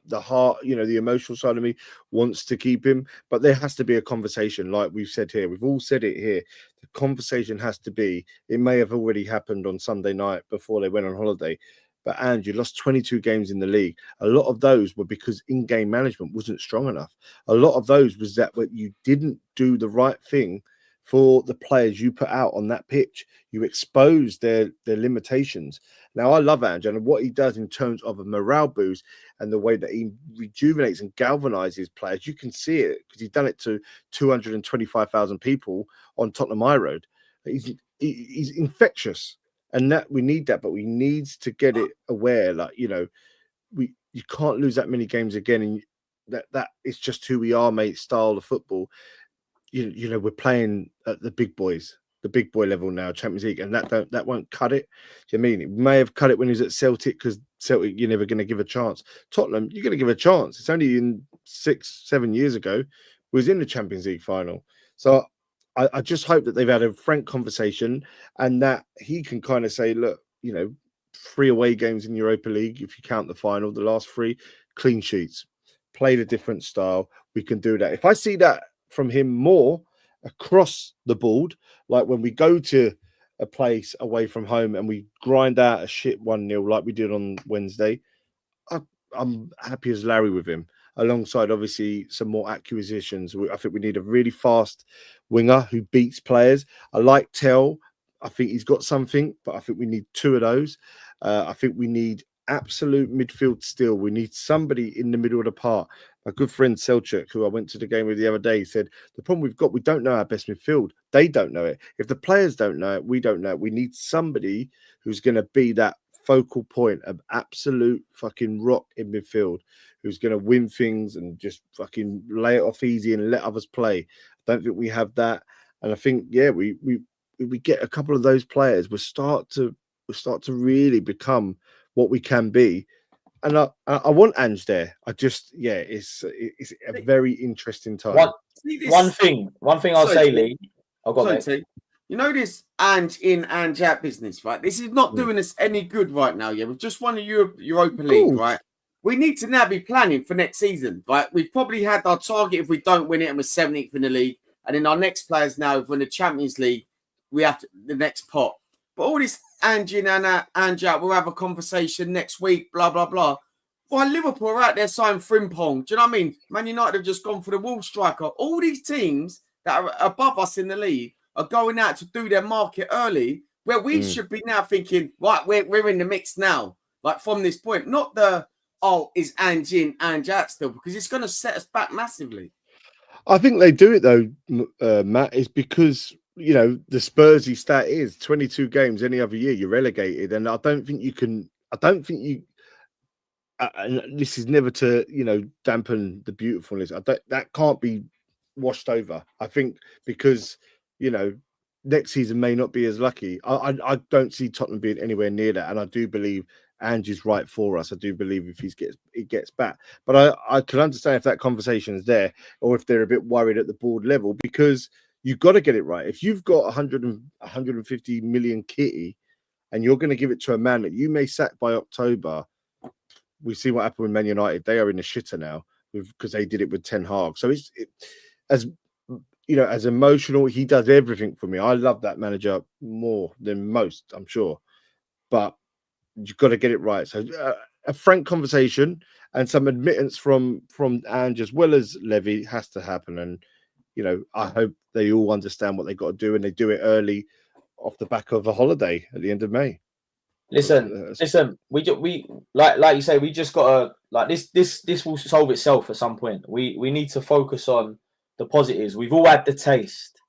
The heart, you know, the emotional side of me wants to keep him, but there has to be a conversation, like we've said here. We've all said it here. The conversation has to be. It may have already happened on Sunday night before they went on holiday, but Andrew lost 22 games in the league. A lot of those were because in-game management wasn't strong enough. A lot of those was that you didn't do the right thing for the players you put out on that pitch. You expose their limitations. Now, I love Andrew and what he does in terms of a morale boost and the way that he rejuvenates and galvanizes players. You can see it because he's done it to 225,000 people on Tottenham High Road. He's infectious, and that we need that, but we need to get it aware. Like, you know, you can't lose that many games again, and that is just who we are, mate. Style of football. You know, we're playing at the big boys, the big boy level now, Champions League, and that won't cut it. Do you mean it may have cut it when he was at Celtic, because Celtic you're never going to give a chance. Tottenham, you're going to give a chance. It's only in 6-7 years ago was in the Champions League final. So I just hope that they've had a frank conversation and that he can kind of say, look, you know, 3 away games in Europa League, if you count the final, the last 3 clean sheets, played a different style. We can do that. If I see that from him more across the board, like when we go to a place away from home and we grind out a shit 1-0 like we did on Wednesday, I'm happy as Larry with him, alongside obviously some more acquisitions. I think we need a really fast winger who beats players. I like Tell. I think he's got something, but I think we need 2 of those. I think we need absolute midfield still. We need somebody in the middle of the park. My good friend Selchuk, who I went to the game with the other day, said the problem we've got, we don't know our best midfield. They don't know it. If the players don't know it, we don't know it. We need somebody who's going to be that focal point of absolute fucking rock in midfield, who's going to win things and just fucking lay it off easy and let others play. I don't think we have that. And I think, yeah, we get a couple of those players, we'll start to really become what we can be. And I want Ange there. It's a very interesting time. One thing I'll say, Lee. I've got you know this Ange in, Ange out business, right? This is not doing us any good right now. Yeah, we've just won a Europa League, right? We need to now be planning for next season, right? We've probably had our target if we don't win it, and we're 17th in the league. And then our next players now, if we're in the Champions League, we have the next pot. But all this Ange in and Ange out, we'll have a conversation next week, blah, blah, blah. While Liverpool are out there signing Frimpong, do you know what I mean? Man United have just gone for the Wolves striker. All these teams that are above us in the league are going out to do their market early, where we should be now thinking, right, we're in the mix now, like from this point. Not is Ange in, Ange out still, because it's going to set us back massively. I think they do it though, Matt, is because, you know, the Spursy stat is 22 games any other year, you're relegated. And I don't think you and this is never to, you know, dampen the beautifulness. That can't be washed over. I think because, you know, next season may not be as lucky. I don't see Tottenham being anywhere near that, and I do believe Ange is right for us. I do believe if he gets back, but I can understand if that conversation is there, or if they're a bit worried at the board level, because you've got to get it right. If you've got 150 million kitty, and you're going to give it to a man that you may sack by October. We see what happened with Man United. They are in the shitter now because they did it with Ten Hag. So as you know, as emotional, he does everything for me. I love that manager more than most, I'm sure. But you've got to get it right. So a frank conversation and some admittance from Ange as well as Levy has to happen. And, you know, I hope they all understand what they got to do, and they do it early off the back of a holiday at the end of May. Listen. We like you say, we just gotta like this will solve itself at some point. We need to focus on the positives. We've all had the taste.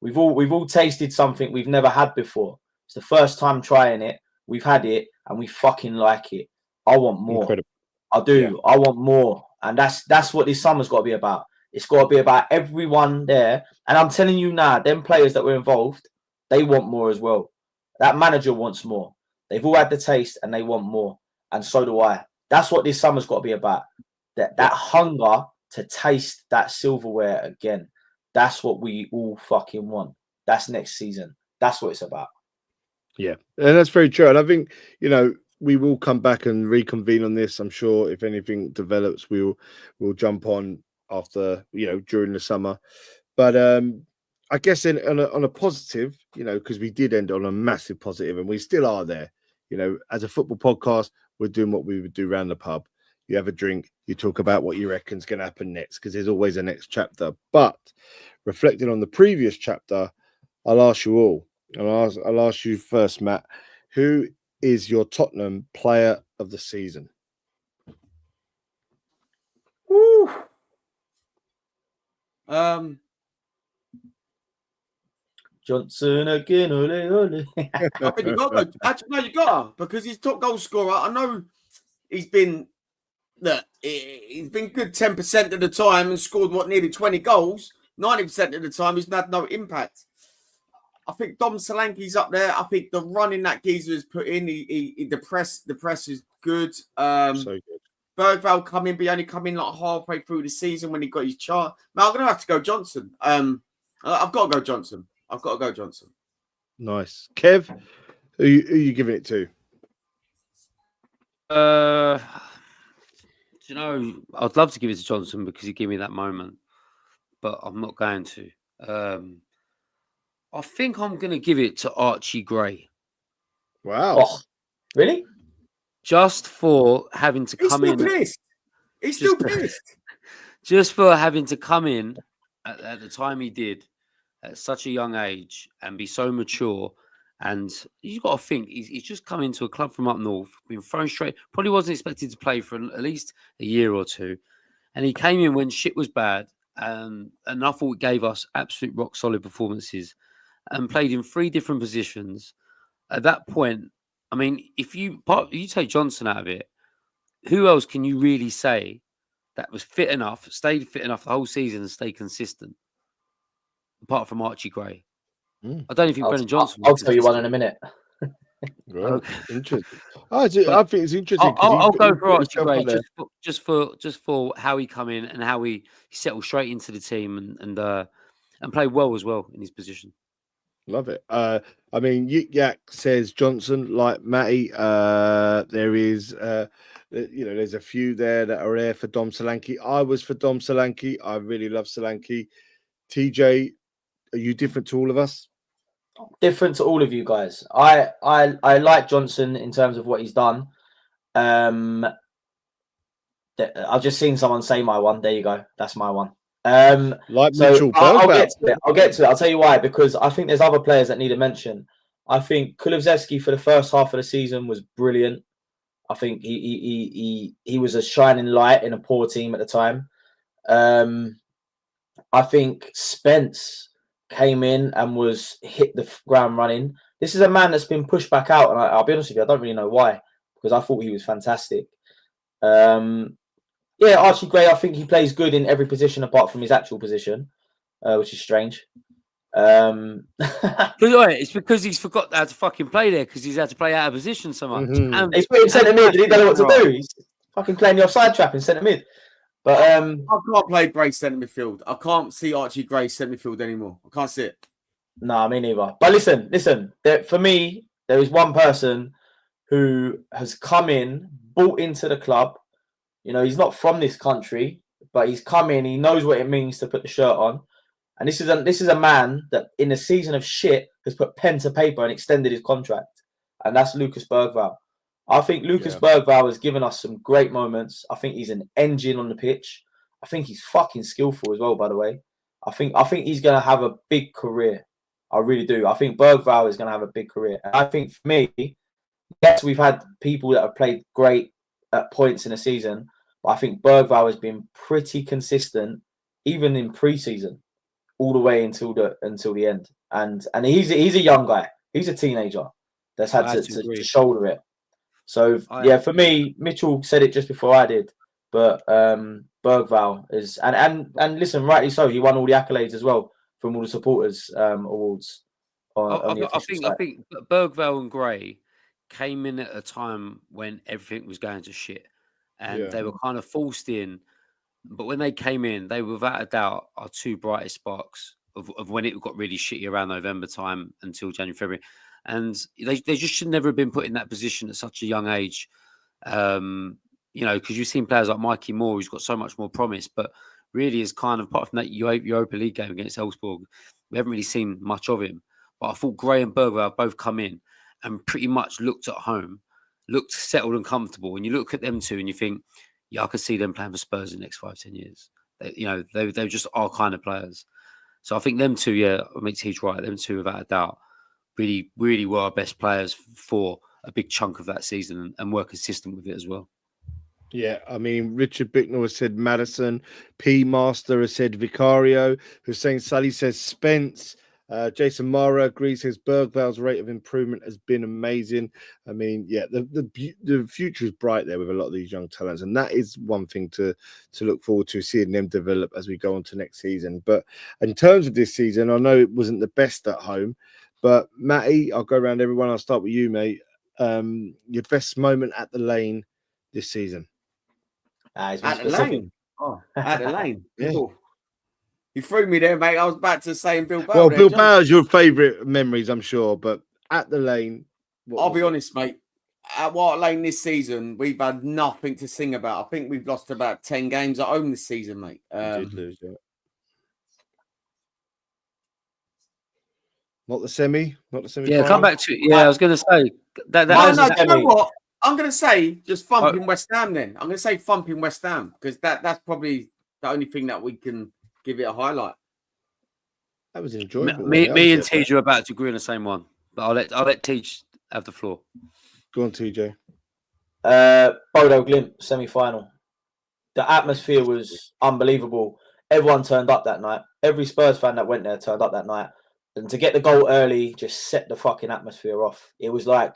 We've all tasted something we've never had before. It's the first time trying it. We've had it and we fucking like it. I want more. Incredible. I do. Yeah. I want more. And that's what this summer's got to be about. It's got to be about everyone there. And I'm telling you now, them players that were involved, they want more as well. That manager wants more. They've all had the taste and they want more. And so do I. That's what this summer's got to be about. That hunger to taste that silverware again. That's what we all fucking want. That's next season. That's what it's about. Yeah, and that's very true. And I think, we will come back and reconvene on this. I'm sure if anything develops, we'll jump on after, during the summer. But I guess on a positive, because we did end on a massive positive and we still are there. As a football podcast, we're doing what we would do around the pub. You have a drink, you talk about what you reckon's going to happen next, because there's always a next chapter. But reflecting on the previous chapter, I'll ask you all. I'll ask you first, Matt. Who is your Tottenham player of the season? Woo. Johnson again, ole, ole. I think you got to go. Actually, no, you got to, because he's top goal scorer. I know he's been good 10% of the time and scored nearly 20 goals. 90% of the time he's had no impact. I think Dom Solanke's up there. I think the running that geezer has put in, the press is good. So good. Bergvall only come in like halfway through the season when he got his chart. Now I'm gonna have to go Johnson. I've got to go Johnson. Nice. Kev, who you giving it to? I'd love to give it to Johnson because he gave me that moment, but I'm not going to. I think I'm going to give it to Archie Gray. Wow. Oh, really? Just for having to come in. He's still pissed. Just for having to come in at the time he did, at such a young age, and be so mature. And you've got to think, he's just come into a club from up north, been thrown straight, probably wasn't expected to play for at least a year or two. And he came in when shit was bad. And I thought gave us absolute rock solid performances and played in 3 different positions. At that point, I mean, if you take Johnson out of it, who else can you really say that was fit enough, stayed fit enough the whole season and stayed consistent, apart from Archie Gray? I don't think Brennan Johnson. I'll tell you one in a minute. Well, interesting. I think it's interesting. I'll go for Archie Gray just for how he come in and how he settled straight into the team and played well as well in his position. Love it. I mean, Yik Yak says Johnson, like Matty. There is, there's a few there that are there for Dom Solanke. I was for Dom Solanke. I really love Solanke. TJ, are you different to all of us? Different to all of you guys. I like Johnson in terms of what he's done. I've just seen someone say my one. There you go. That's my one. Mitchell, I'll get to it. I'll tell you why, because I think there's other players that need a mention. I think Kulusevski for the first half of the season was brilliant. I think he was a shining light in a poor team at the time. I think Spence came in and hit the ground running. This is a man that's been pushed back out, and I'll be honest with you, I don't really know why, because I thought he was fantastic. Yeah, Archie Gray, I think he plays good in every position apart from his actual position, which is strange. It's because he's forgot how to fucking play there because he's had to play out of position so much. Mm-hmm. He's put in centre mid and he don't know what to do. He's fucking playing the offside trap in centre mid. But I can't play Gray centre midfield. I can't see Archie Gray centre midfield anymore. I can't see it. No, me neither. But listen. For me, there is one person who has come in, bought into the club. He's not from this country, but he's come in. He knows what it means to put the shirt on. And this is a man that in a season of shit has put pen to paper and extended his contract. And that's Lucas Bergvall. I think Lucas Bergvall has given us some great moments. I think he's an engine on the pitch. I think he's fucking skillful as well, by the way. I think he's going to have a big career. I really do. I think Bergvall is going to have a big career. And I think for me, yes, we've had people that have played great at points in the season, but I think Bergvall has been pretty consistent, even in pre-season, all the way until the end. And he's a young guy. He's a teenager that's had I had to to agree. shoulder it. So I yeah, for me, Mitchell said it just before I did, but Bergvall is and listen, rightly so. He won all the accolades as well from all the supporters awards on the official I site. think Bergvall and Gray came in at a time when everything was going to shit, and Yeah. they were kind of forced in. But when they came in, they were without a doubt our two brightest sparks of when it got really shitty around November time until January, February. And they just should never have been put in that position at such a young age. Because you've seen players like Mikey Moore, who's got so much more promise, but really is kind of, apart from that Europa League game against Elfsborg, we haven't really seen much of him. But I thought Gray and Bergwell both come in and pretty much looked at home, looked settled and comfortable. And you look at them two and you think, yeah, I could see them playing for Spurs in the next 5-10 years. They're just our kind of players. So I think them two, yeah, makes Heath right. Them two, without a doubt, really, really were our best players for a big chunk of that season and were consistent with it as well. Yeah, I mean, Richard Bicknell has said Madison. P. Master has said Vicario. Hussein Sally says Spence. Jason Mara agrees, says Bergvall's rate of improvement has been amazing. I mean, yeah, the future is bright there with a lot of these young talents, and that is one thing to look forward to, seeing them develop as we go on to next season. But in terms of this season, I know it wasn't the best at home, but Matty, I'll go around everyone. I'll start with you, mate. Your best moment at the Lane this season? It's At the specific. Lane. Oh, at the Lane. Yeah. Cool. You threw me there, mate. I was about to say in Bilbao. Well, there, Bilbao's your favourite memories, I'm sure, but at the Lane, I'll be honest, mate. At White Lane this season, we've had nothing to sing about. I think we've lost about 10 games at home this season, mate. You did lose, yeah. Not the semi. Yeah, come back to it. Yeah, I was going to say that. No, was do you know semi. what? I'm going to say just thumping West Ham then. I'm going to say thumping West Ham because that's probably the only thing that we can give it a highlight. That was enjoyable. Me and TJ are about to agree on the same one, but I'll let TJ have the floor. Go on, TJ. Bodo Glimt semi-final. The atmosphere was unbelievable. Everyone turned up that night. Every Spurs fan that went there turned up that night. And to get the goal early just set the fucking atmosphere off. It was like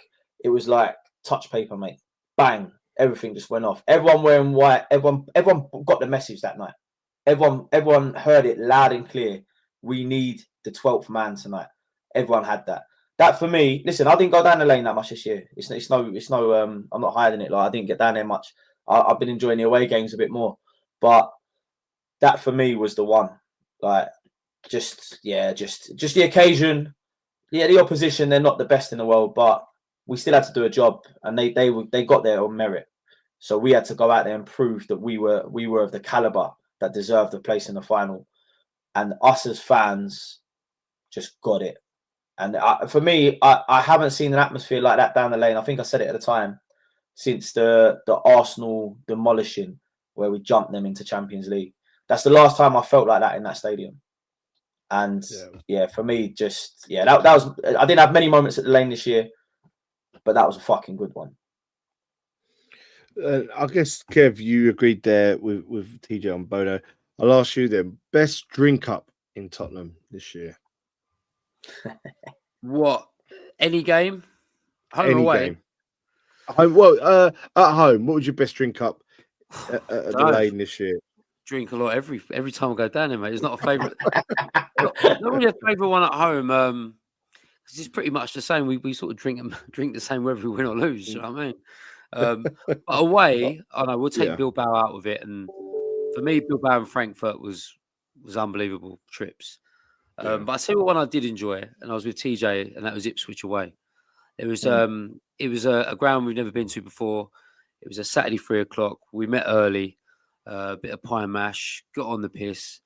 touch paper, mate. Bang. Everything just went off. Everyone wearing white. Everyone got the message that night. Everyone heard it loud and clear. We need the 12th man tonight. Everyone had that. That for me, listen, I didn't go down the Lane that much this year. It's no I'm not hiding it. Like I didn't get down there much. I've been enjoying the away games a bit more. But that for me was the one. Like just the occasion. Yeah, the opposition, they're not the best in the world, but we still had to do a job, and they got there on merit. So we had to go out there and prove that we were of the caliber that deserved a place in the final. And us as fans just got it. And for me, I haven't seen an atmosphere like that down the Lane. I think I said it at the time, since the Arsenal demolishing, where we jumped them into Champions League. That's the last time I felt like that in that stadium. And for me, that was. I didn't have many moments at the Lane this year, but that was a fucking good one. I guess, Kev, you agreed there with TJ on Bodo. I'll ask you then, best drink up in Tottenham this year? What? Any game? Home or away? Game. Well, at home, what was your best drink up at the Lane this year? Drink a lot every time I go down there, mate. It's not a favourite. not really a favourite one at home. Because it's pretty much the same. We sort of drink the same whether we win or lose. You know what I mean? But away, I know we'll take Bilbao out of it. And for me, Bilbao and Frankfurt was unbelievable trips. But I tell you what one I did enjoy, and I was with TJ, and that was Ipswich away. It was a ground we've never been to before. It was a Saturday 3:00. We met early, a bit of pie and mash, got on the piss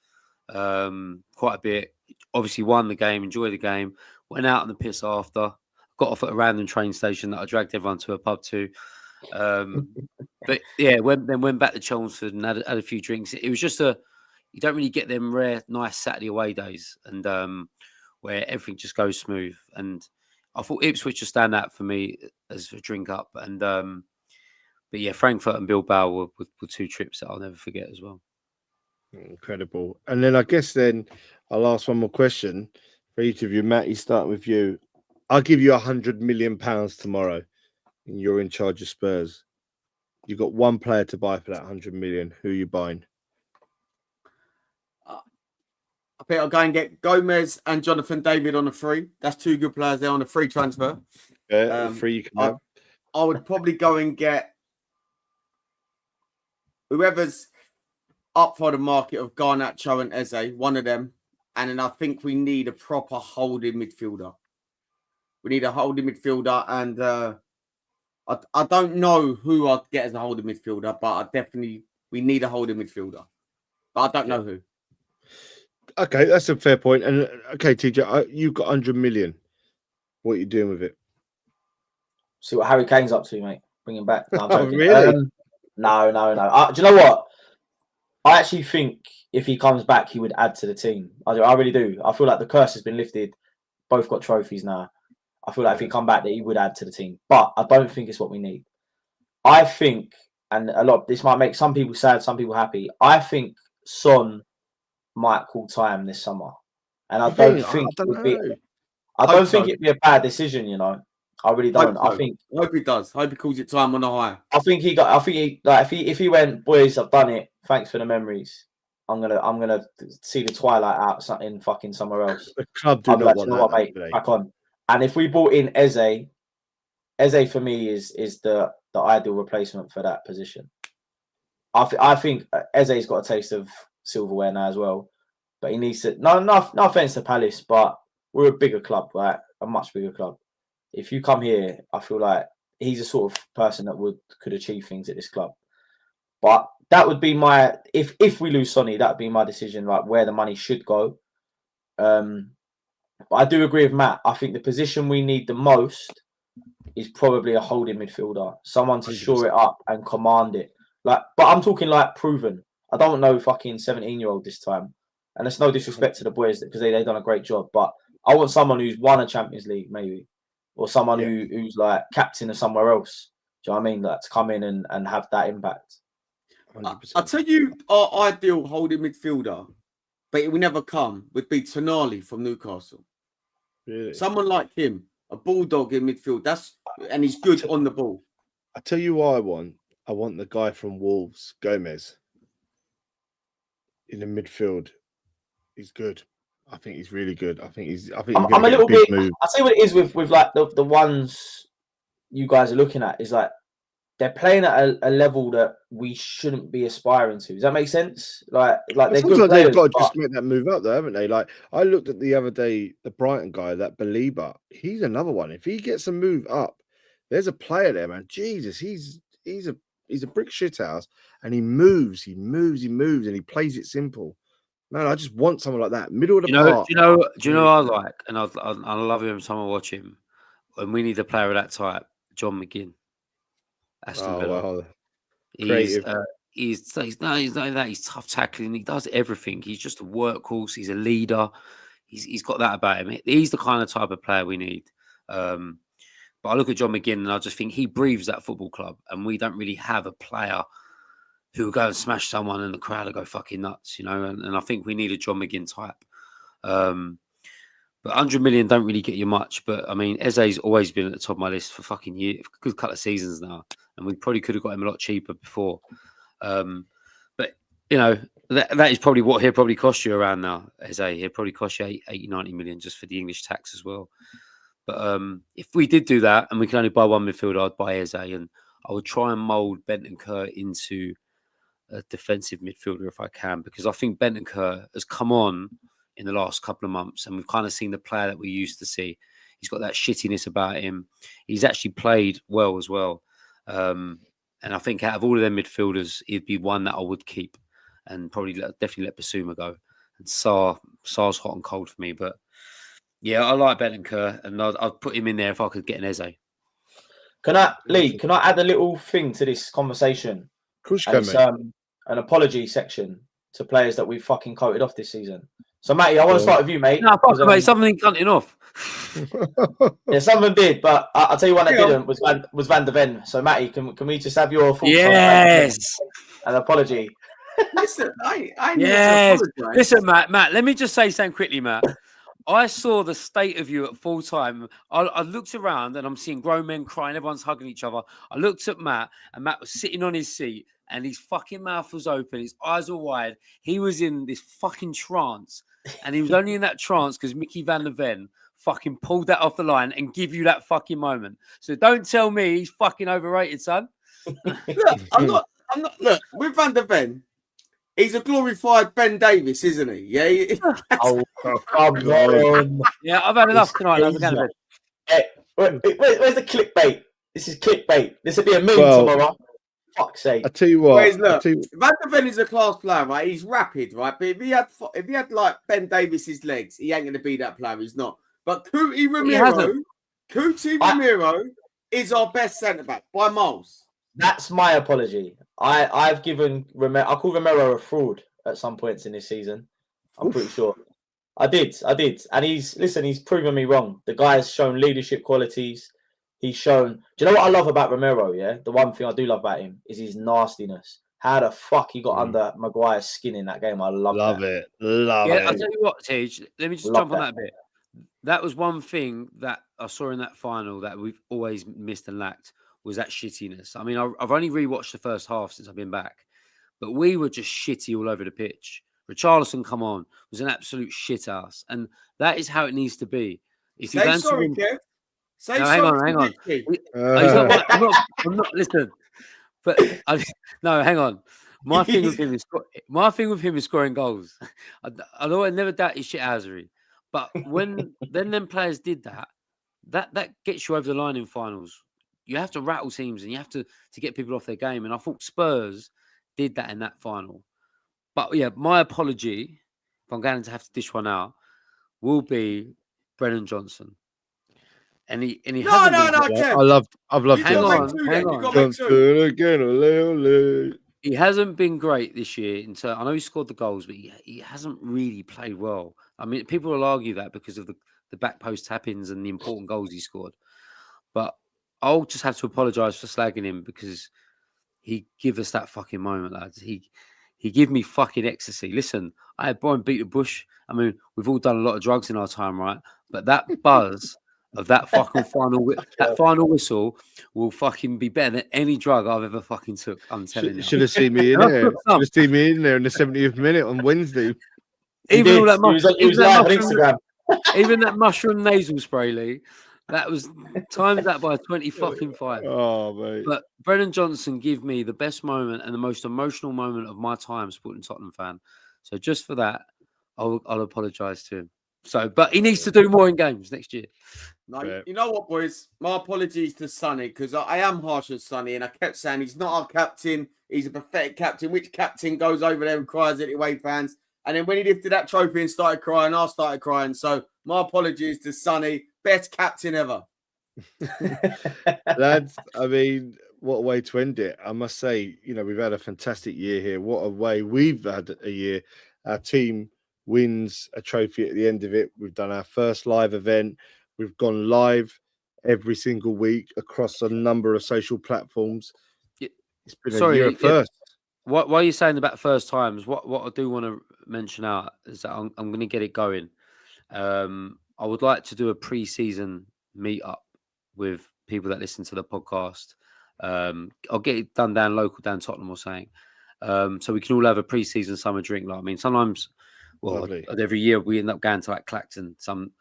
quite a bit. Obviously won the game, enjoyed the game, went out on the piss after, got off at a random train station that I dragged everyone to a pub to. But yeah, went back to Chelmsford and had a few drinks. It was just you don't really get them rare, nice Saturday away days, and where everything just goes smooth. And I thought Ipswich would stand out for me as a drink up, and but yeah, Frankfurt and Bilbao were 2 trips that I'll never forget as well. Incredible. And then I guess then I'll ask one more question for each of you. Matty, starting with you. I'll give you £100 million tomorrow, and you're in charge of Spurs. You've got one player to buy for that 100 million. Who are you buying? I think I'll go and get Gomez and Jonathan David on a free. That's 2 good players there on a free transfer. Free you can have. I would probably go and get whoever's up for the market of Garnacho and Eze, one of them. And then I think we need a proper holding midfielder. We need a holding midfielder, and I don't know who I'd get as a holding midfielder, but we need a holding midfielder. But I don't know who. Okay, that's a fair point. And okay, TJ, you've got 100 million. What are you doing with it? See what Harry Kane's up to, mate. Bring him back. No, I'm Oh, joking. really? No. Do you know what? I actually think if he comes back, he would add to the team. I really do. I feel like the curse has been lifted. Both got trophies now. I feel like if he come back, that he would add to the team. But I don't think it's what we need. I think, and this might make some people sad, some people happy. I think Son might call time this summer, and I don't think it'd be a bad decision. You know, I really don't. I hope he does. Hope he calls it time on the high. If he went, boys, I've done it. Thanks for the memories. I'm gonna see the twilight out in fucking somewhere else. The club do not want that, mate. Back on. And if we brought in Eze for me is the ideal replacement for that position. I think Eze's got a taste of silverware now as well, but he needs to. No offense to Palace, but we're a bigger club, right? A much bigger club. If you come here, I feel like he's a sort of person that could achieve things at this club. But that would be my if we lose Sonny, that would be my decision, like where the money should go. But I do agree with Matt. I think the position we need the most is probably a holding midfielder, someone to 100%. Shore it up and command it. But I'm talking like proven. I don't want no fucking 17-year-old this time. And it's no disrespect to the boys because they've done a great job. But I want someone who's won a Champions League, maybe, or someone who's like captain of somewhere else. Do you know what I mean? Like to come in and have that impact. 100%. I'll tell you, our ideal holding midfielder, but it will never come, would be Tonali from Newcastle. Really? Someone like him, a bulldog in midfield. And he's good on the ball. I tell you what I want. I want the guy from Wolves, Gomez, in the midfield. He's good. I think he's really good. I'm a little bit. Move. I see what it is with like the ones you guys are looking at is like they're playing at a level that we shouldn't be aspiring to. Does that make sense? Like they're good players. They've got to just make that move up, though, haven't they? Like I looked at the other day, the Brighton guy, that Belieber. He's another one. If he gets a move up, there's a player there, man. Jesus, he's a brick shithouse, and he moves, and he plays it simple. Man, I just want someone like that, middle of the park. Do you know I like, and I love him every time I watch him. And we need a player of that type, John McGinn. Aston Villa. Wow. He's tough tackling. He does everything. He's just a workhorse. He's a leader. He's got that about him. He's the kind of type of player we need. But I look at John McGinn and I just think he breathes that football club, and we don't really have a player who will go and smash someone and the crowd will go fucking nuts, you know. And I think we need a John McGinn type. But 100 million don't really get you much. But I mean, Eze's always been at the top of my list for fucking years, a good couple of seasons now. And we probably could have got him a lot cheaper before. But, you know, that is probably what he'll probably cost you around now, Eze. He'll probably cost you 80, 90 million just for the English tax as well. But if we did do that and we can only buy one midfielder, I'd buy Eze. And I would try and mould Bentancur into a defensive midfielder if I can, because I think Bentancur has come on in the last couple of months and we've kind of seen the player that we used to see. He's got that shittiness about him. He's actually played well as well. And I think out of all of them midfielders, he'd be one that I would keep and probably definitely let Basuma go. And Sarr's hot and cold for me. But yeah, I like Bentancur and I'd put him in there if I could get an Eze. Can I add a little thing to this conversation? Of course you can, mate. An apology section to players that we've fucking coated off this season. So, Matty, I want to start with you, mate. No, fuck, mate. Something cutting off. Yeah, some of them did, but I'll tell you one that didn't was Van der Ven. So, Matty, can we just have your thoughts on Yes. an apology? Listen, I need Yes. to apologise. Listen, Matt, let me just say something quickly, Matt. I saw the state of you at full time. I looked around and I'm seeing grown men crying. Everyone's hugging each other. I looked at Matt and Matt was sitting on his seat and his fucking mouth was open. His eyes were wide. He was in this fucking trance. And he was only in that trance because Mickey Van der Ven fucking pulled that off the line and give you that fucking moment. So don't tell me he's fucking overrated, son. Look, I'm not. Look, with Van der Ven, he's a glorified Ben Davis, isn't he? Yeah. Oh, come on. Yeah, I've had enough tonight. I'm going to bed. Hey, where's the clickbait? This is clickbait. This will be a meme tomorrow. Fuck's sake. I tell you what. Whereas, look, Van der Ven is a class player, right? He's rapid, right? But if he had like Ben Davis's legs, he ain't going to be that player. He's not. But Cuti Romero is our best centre back by miles. That's my apology. I've given I call Romero a fraud at some points in this season. I'm pretty sure. I did. And he's proven me wrong. The guy's shown leadership qualities. He's shown. Do you know what I love about Romero? Yeah, the one thing I do love about him is his nastiness. How the fuck he got under Maguire's skin in that game? I love it. Love it. I'll tell you what, Tej. Let me just jump on that a bit. That was one thing that I saw in that final that we've always missed and lacked was that shittiness. I mean, I've only rewatched the first half since I've been back, but we were just shitty all over the pitch. Richarlison, come on, was an absolute shit ass, and that is how it needs to be. If you sorry, Kev. Hang on. I'm not. Listen, but hang on. My thing with him is scoring goals. I never doubt his shithousery, but when them players did that gets you over the line in finals. You have to rattle teams and you have to get people off their game. And I thought Spurs did that in that final. But yeah, my apology, if I'm going to have to dish one out, will be Brennan Johnson. And he no, Kev. I've loved hang on. He hasn't been great this year. I know he scored the goals, but he hasn't really played well. I mean, people will argue that because of the back post tap-ins and the important goals he scored. But I'll just have to apologise for slagging him because he give us that fucking moment, lads. He give me fucking ecstasy. Listen, I had Brian beat the bush. I mean, we've all done a lot of drugs in our time, right? But that buzz of that fucking final whistle will fucking be better than any drug I've ever fucking took. I'm telling you. Should have seen me in there. Should have seen me in there in the 70th minute on Wednesday. Even all that even that mushroom nasal spray, Lee. That was times that by 20 fucking 5. Oh, mate. But Brennan Johnson gave me the best moment and the most emotional moment of my time supporting Tottenham fan. So just for that, I'll apologise to him. So, but he needs to do more in games next year. No, you know what, boys? My apologies to Sonny because I am harsh on Sonny, and I kept saying he's not our captain. He's a pathetic captain. Which captain goes over there and cries at the away fans? And then when he lifted that trophy and started crying, I started crying. So my apologies to Sonny. Best captain ever. Lads, I mean, what a way to end it. I must say, we've had a fantastic year here. What a way we've had a year. Our team wins a trophy at the end of it. We've done our first live event. We've gone live every single week across a number of social platforms. It's been a year first. What are you saying about first times? What I do want to mention out is that I'm going to get it going. I would like to do a pre-season meet-up with people that listen to the podcast. I'll get it done down local, down Tottenham or something. So we can all have a pre-season summer drink. Like, I mean, sometimes, every year we end up going to like Clacton. To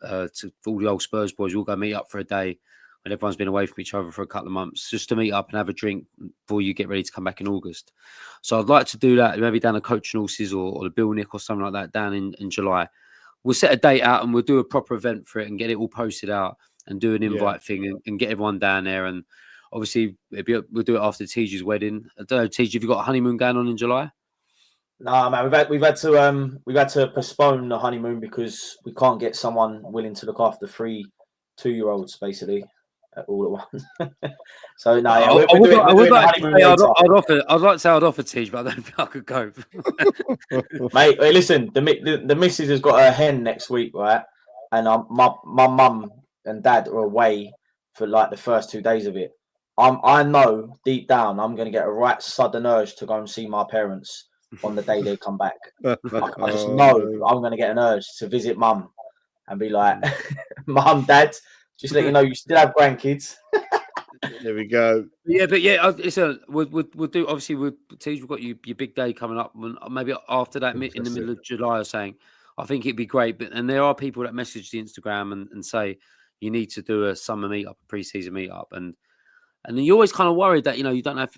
all the old Spurs boys, we'll go meet up for a day when everyone's been away from each other for a couple of months, just to meet up and have a drink before you get ready to come back in August. So I'd like to do that, maybe down the Coach and Horses or the Bill Nick or something like that down in July. We'll set a date out and we'll do a proper event for it and get it all posted out and do an invite thing and get everyone down there. And obviously we'll do it after TG's wedding. I don't know, TG, have you got a honeymoon going on in July? No, man, we've had to postpone the honeymoon because we can't get someone willing to look after 3 2-year-olds basically. all at once. So no, yeah, I would like to say later. I'd like to say I'd offer Tej, but I don't think I could go. Mate, hey, listen, the missus has got her hen next week, right? And my mum and dad are away for like the first 2 days of it. I know deep down I'm gonna get a right sudden urge to go and see my parents on the day they come back. I just know I'm gonna get an urge to visit mum and be like, Mum, Dad, just let you know you still have grandkids. There we go. Yeah, but yeah, we'll do. Obviously, we've got your big day coming up. Maybe after that, in the middle of July, or saying, I think it'd be great. But there are people that message the Instagram and say you need to do a summer meetup, a pre-season meetup, and you're always kind of worried that you don't have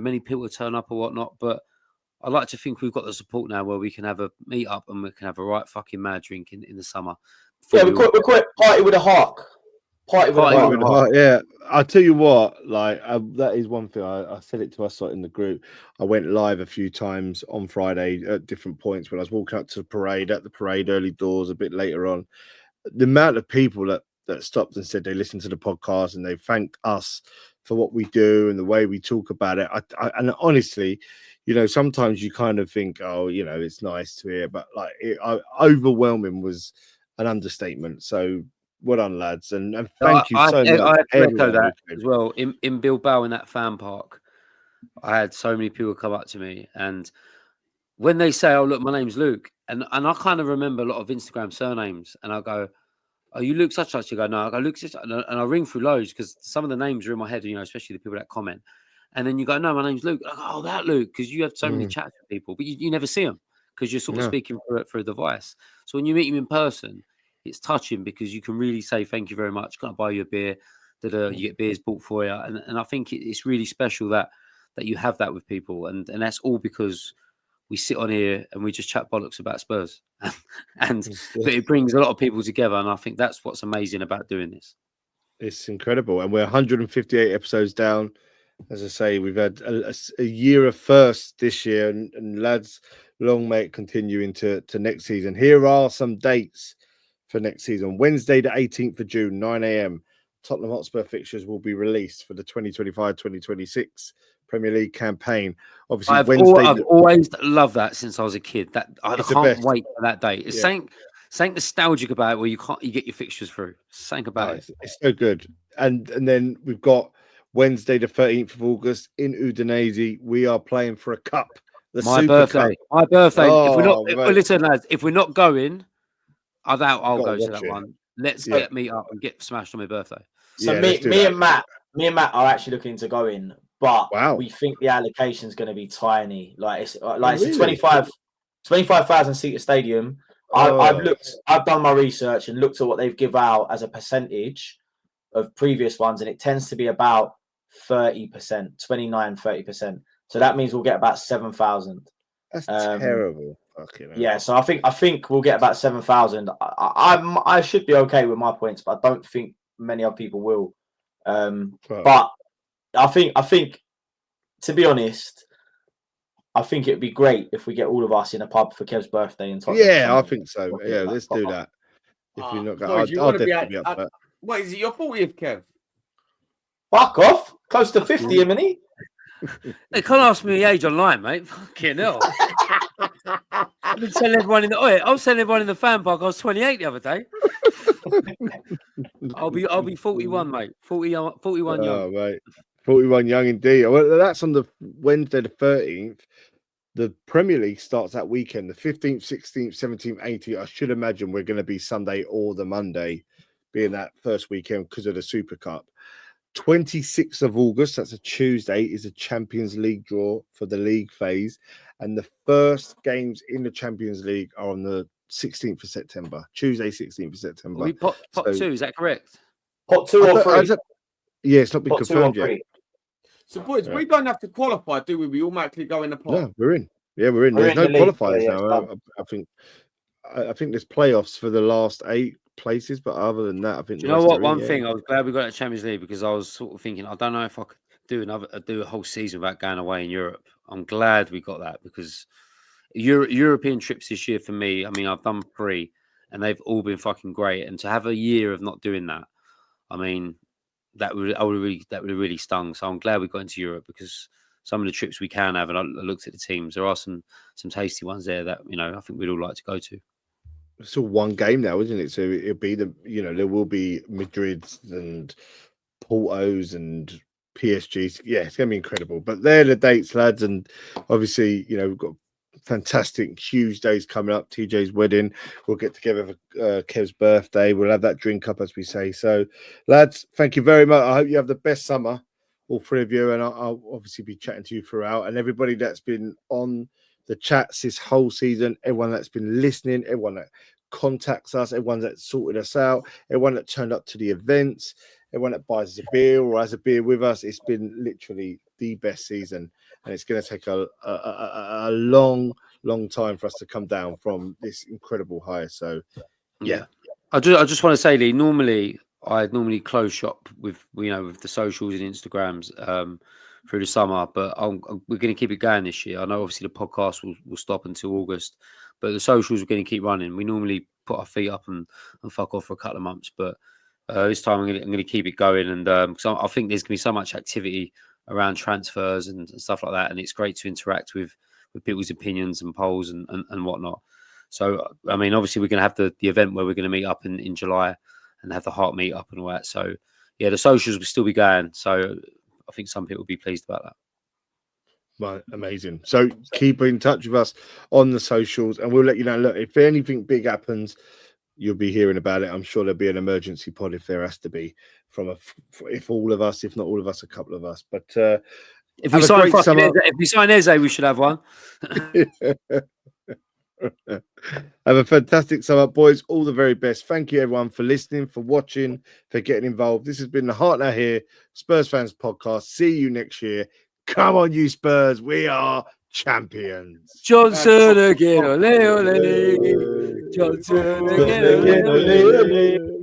many people to turn up or whatnot. But I like to think we've got the support now where we can have a meetup and we can have a right fucking mad drink in the summer. Yeah, we call it party with a heart. Party with a heart. Yeah, I'll tell you what. Like that is one thing. I said it to us in the group. I went live a few times on Friday at different points when I was walking up to the parade, at the parade, early doors, a bit later on. The amount of people that stopped and said they listened to the podcast and they thanked us for what we do and the way we talk about it. And honestly, sometimes you kind of think, oh, it's nice to hear, but like overwhelming was an understatement. So well done, lads, and thank you so much. I echo that as well. In Bilbao, in that fan park, I had so many people come up to me, and when they say, "Oh, look, my name's Luke," and I kind of remember a lot of Instagram surnames, and I go, "Oh, you Luke such such?" You go, "No," I go, "Luke such," and I ring through loads because some of the names are in my head, especially the people that comment, and then you go, "No, my name's Luke." I go, "Oh, that Luke," because you have so many chats with people, but you never see them because you're sort of speaking through a device. So when you meet them in person, it's touching because you can really say thank you very much. Can I buy you a beer? You get beers bought for you, and I think it's really special that you have that with people, and that's all because we sit on here and we just chat bollocks about Spurs, but it brings a lot of people together, and I think that's what's amazing about doing this. It's incredible, and we're 158 episodes down. As I say, we've had a year of firsts this year, and lads, long may it continue into next season. Here are some dates for next season. Wednesday, the 18th of June, 9 a.m. Tottenham Hotspur fixtures will be released for the 2025-2026 Premier League campaign. Obviously, I've always loved that since I was a kid. That I can't wait for that day. It's something nostalgic about it where you get your fixtures through. Something about it. It's so good. And then we've got Wednesday, the 13th of August in Udinese. We are playing for a cup. My birthday. Oh, listen, lads, if we're not going, I doubt I'll go to that one. Let's get meet up and get smashed on my birthday. So me and Matt are actually looking to go in, but we think the allocation is going to be tiny. Like it's a 25,000 seater stadium. I've done my research and looked at what they've give out as a percentage of previous ones, and it tends to be about 30%, 29-30%. So that means we'll get about 7,000. That's terrible. Yeah, so I think we'll get about 7,000. I should be okay with my points, but I don't think many other people will. But I think to be honest, I think it'd be great if we get all of us in a pub for Kev's birthday in Tottenham. Yeah, I think so. Yeah, let's do that. If you're not going, I'll definitely be up for that. What is it? Your 40th, Kev? Fuck off! Close to 50, isn't They can't ask me the age online, mate. Fucking hell. I've been telling everyone I was telling everyone in the fan park I was 28 the other day. I'll be 41, mate. 41 young. Oh, mate. 41 young indeed. Well, that's on the Wednesday the 13th. The Premier League starts that weekend, the 15th, 16th, 17th, 18th. I should imagine we're going to be Sunday or the Monday, being that first weekend because of the Super Cup. 26th of August, that's a Tuesday, is a Champions League draw for the league phase. And the first games in the Champions League are on the 16th of September, Tuesday, 16th of September. Are we pot 2, is that correct? Pot 2 or 3? Yeah, it's not been confirmed yet. So, boys, we don't have to qualify, do we? We automatically go in the pot. No, we're in. Yeah, we're in. There's no qualifiers now. I think there's playoffs for the last 8 places, but other than that, I think. Do you know what? One thing, I was glad we got a Champions League because I was sort of thinking, I don't know if I could do a whole season without going away in Europe. I'm glad we got that because European trips this year for me, I mean, I've done 3 and they've all been fucking great. And to have a year of not doing that, I mean, that would have really stung. So I'm glad we got into Europe, because some of the trips we can have, and I looked at the teams, there are some tasty ones there that, you know, I think we'd all like to go to. It's all one game now, isn't it? So it'll be there will be Madrids and Portos and PSGs. Yeah, it's going to be incredible. But they're the dates, lads. And obviously, you know, we've got fantastic, huge days coming up. TJ's wedding. We'll get together for Kev's birthday. We'll have that drink up, as we say. So, lads, thank you very much. I hope you have the best summer, all three of you. And I'll obviously be chatting to you throughout. And everybody that's been on the chats this whole season, everyone that's been listening, everyone that contacts us, everyone that sorted us out, everyone that turned up to the events, everyone that buys us a beer or has a beer with us. It's been literally the best season, and it's going to take a long time for us to come down from this incredible high. So yeah. I just want to say, Lee, I normally close shop with the socials and Instagrams through the summer, but we're going to keep it going this year. I know obviously the podcast will stop until August, but the socials are going to keep running. We normally put our feet up and fuck off for a couple of months, but this time I'm going to keep it going, and because I think there's going to be so much activity around transfers and stuff like that, and it's great to interact with people's opinions and polls and whatnot. So I mean, obviously we're going to have the event where we're going to meet up in July and have the heart meet up and all that. So yeah, the socials will still be going. So I think some people will be pleased about that. Right, amazing. So keep in touch with us on the socials, and we'll let you know. Look, if anything big happens, you'll be hearing about it. I'm sure there'll be an emergency pod if there has to be, if all of us, if not all of us, a couple of us. But if we sign Eze, we should have one. Have a fantastic summer, boys. All the very best. Thank you, everyone, for listening, for watching, for getting involved. This has been the Heart Now Here Spurs Fans Podcast. See you next year. Come on, you Spurs. We are champions. Johnson again. Ole, ole. Johnson again. Ole, ole.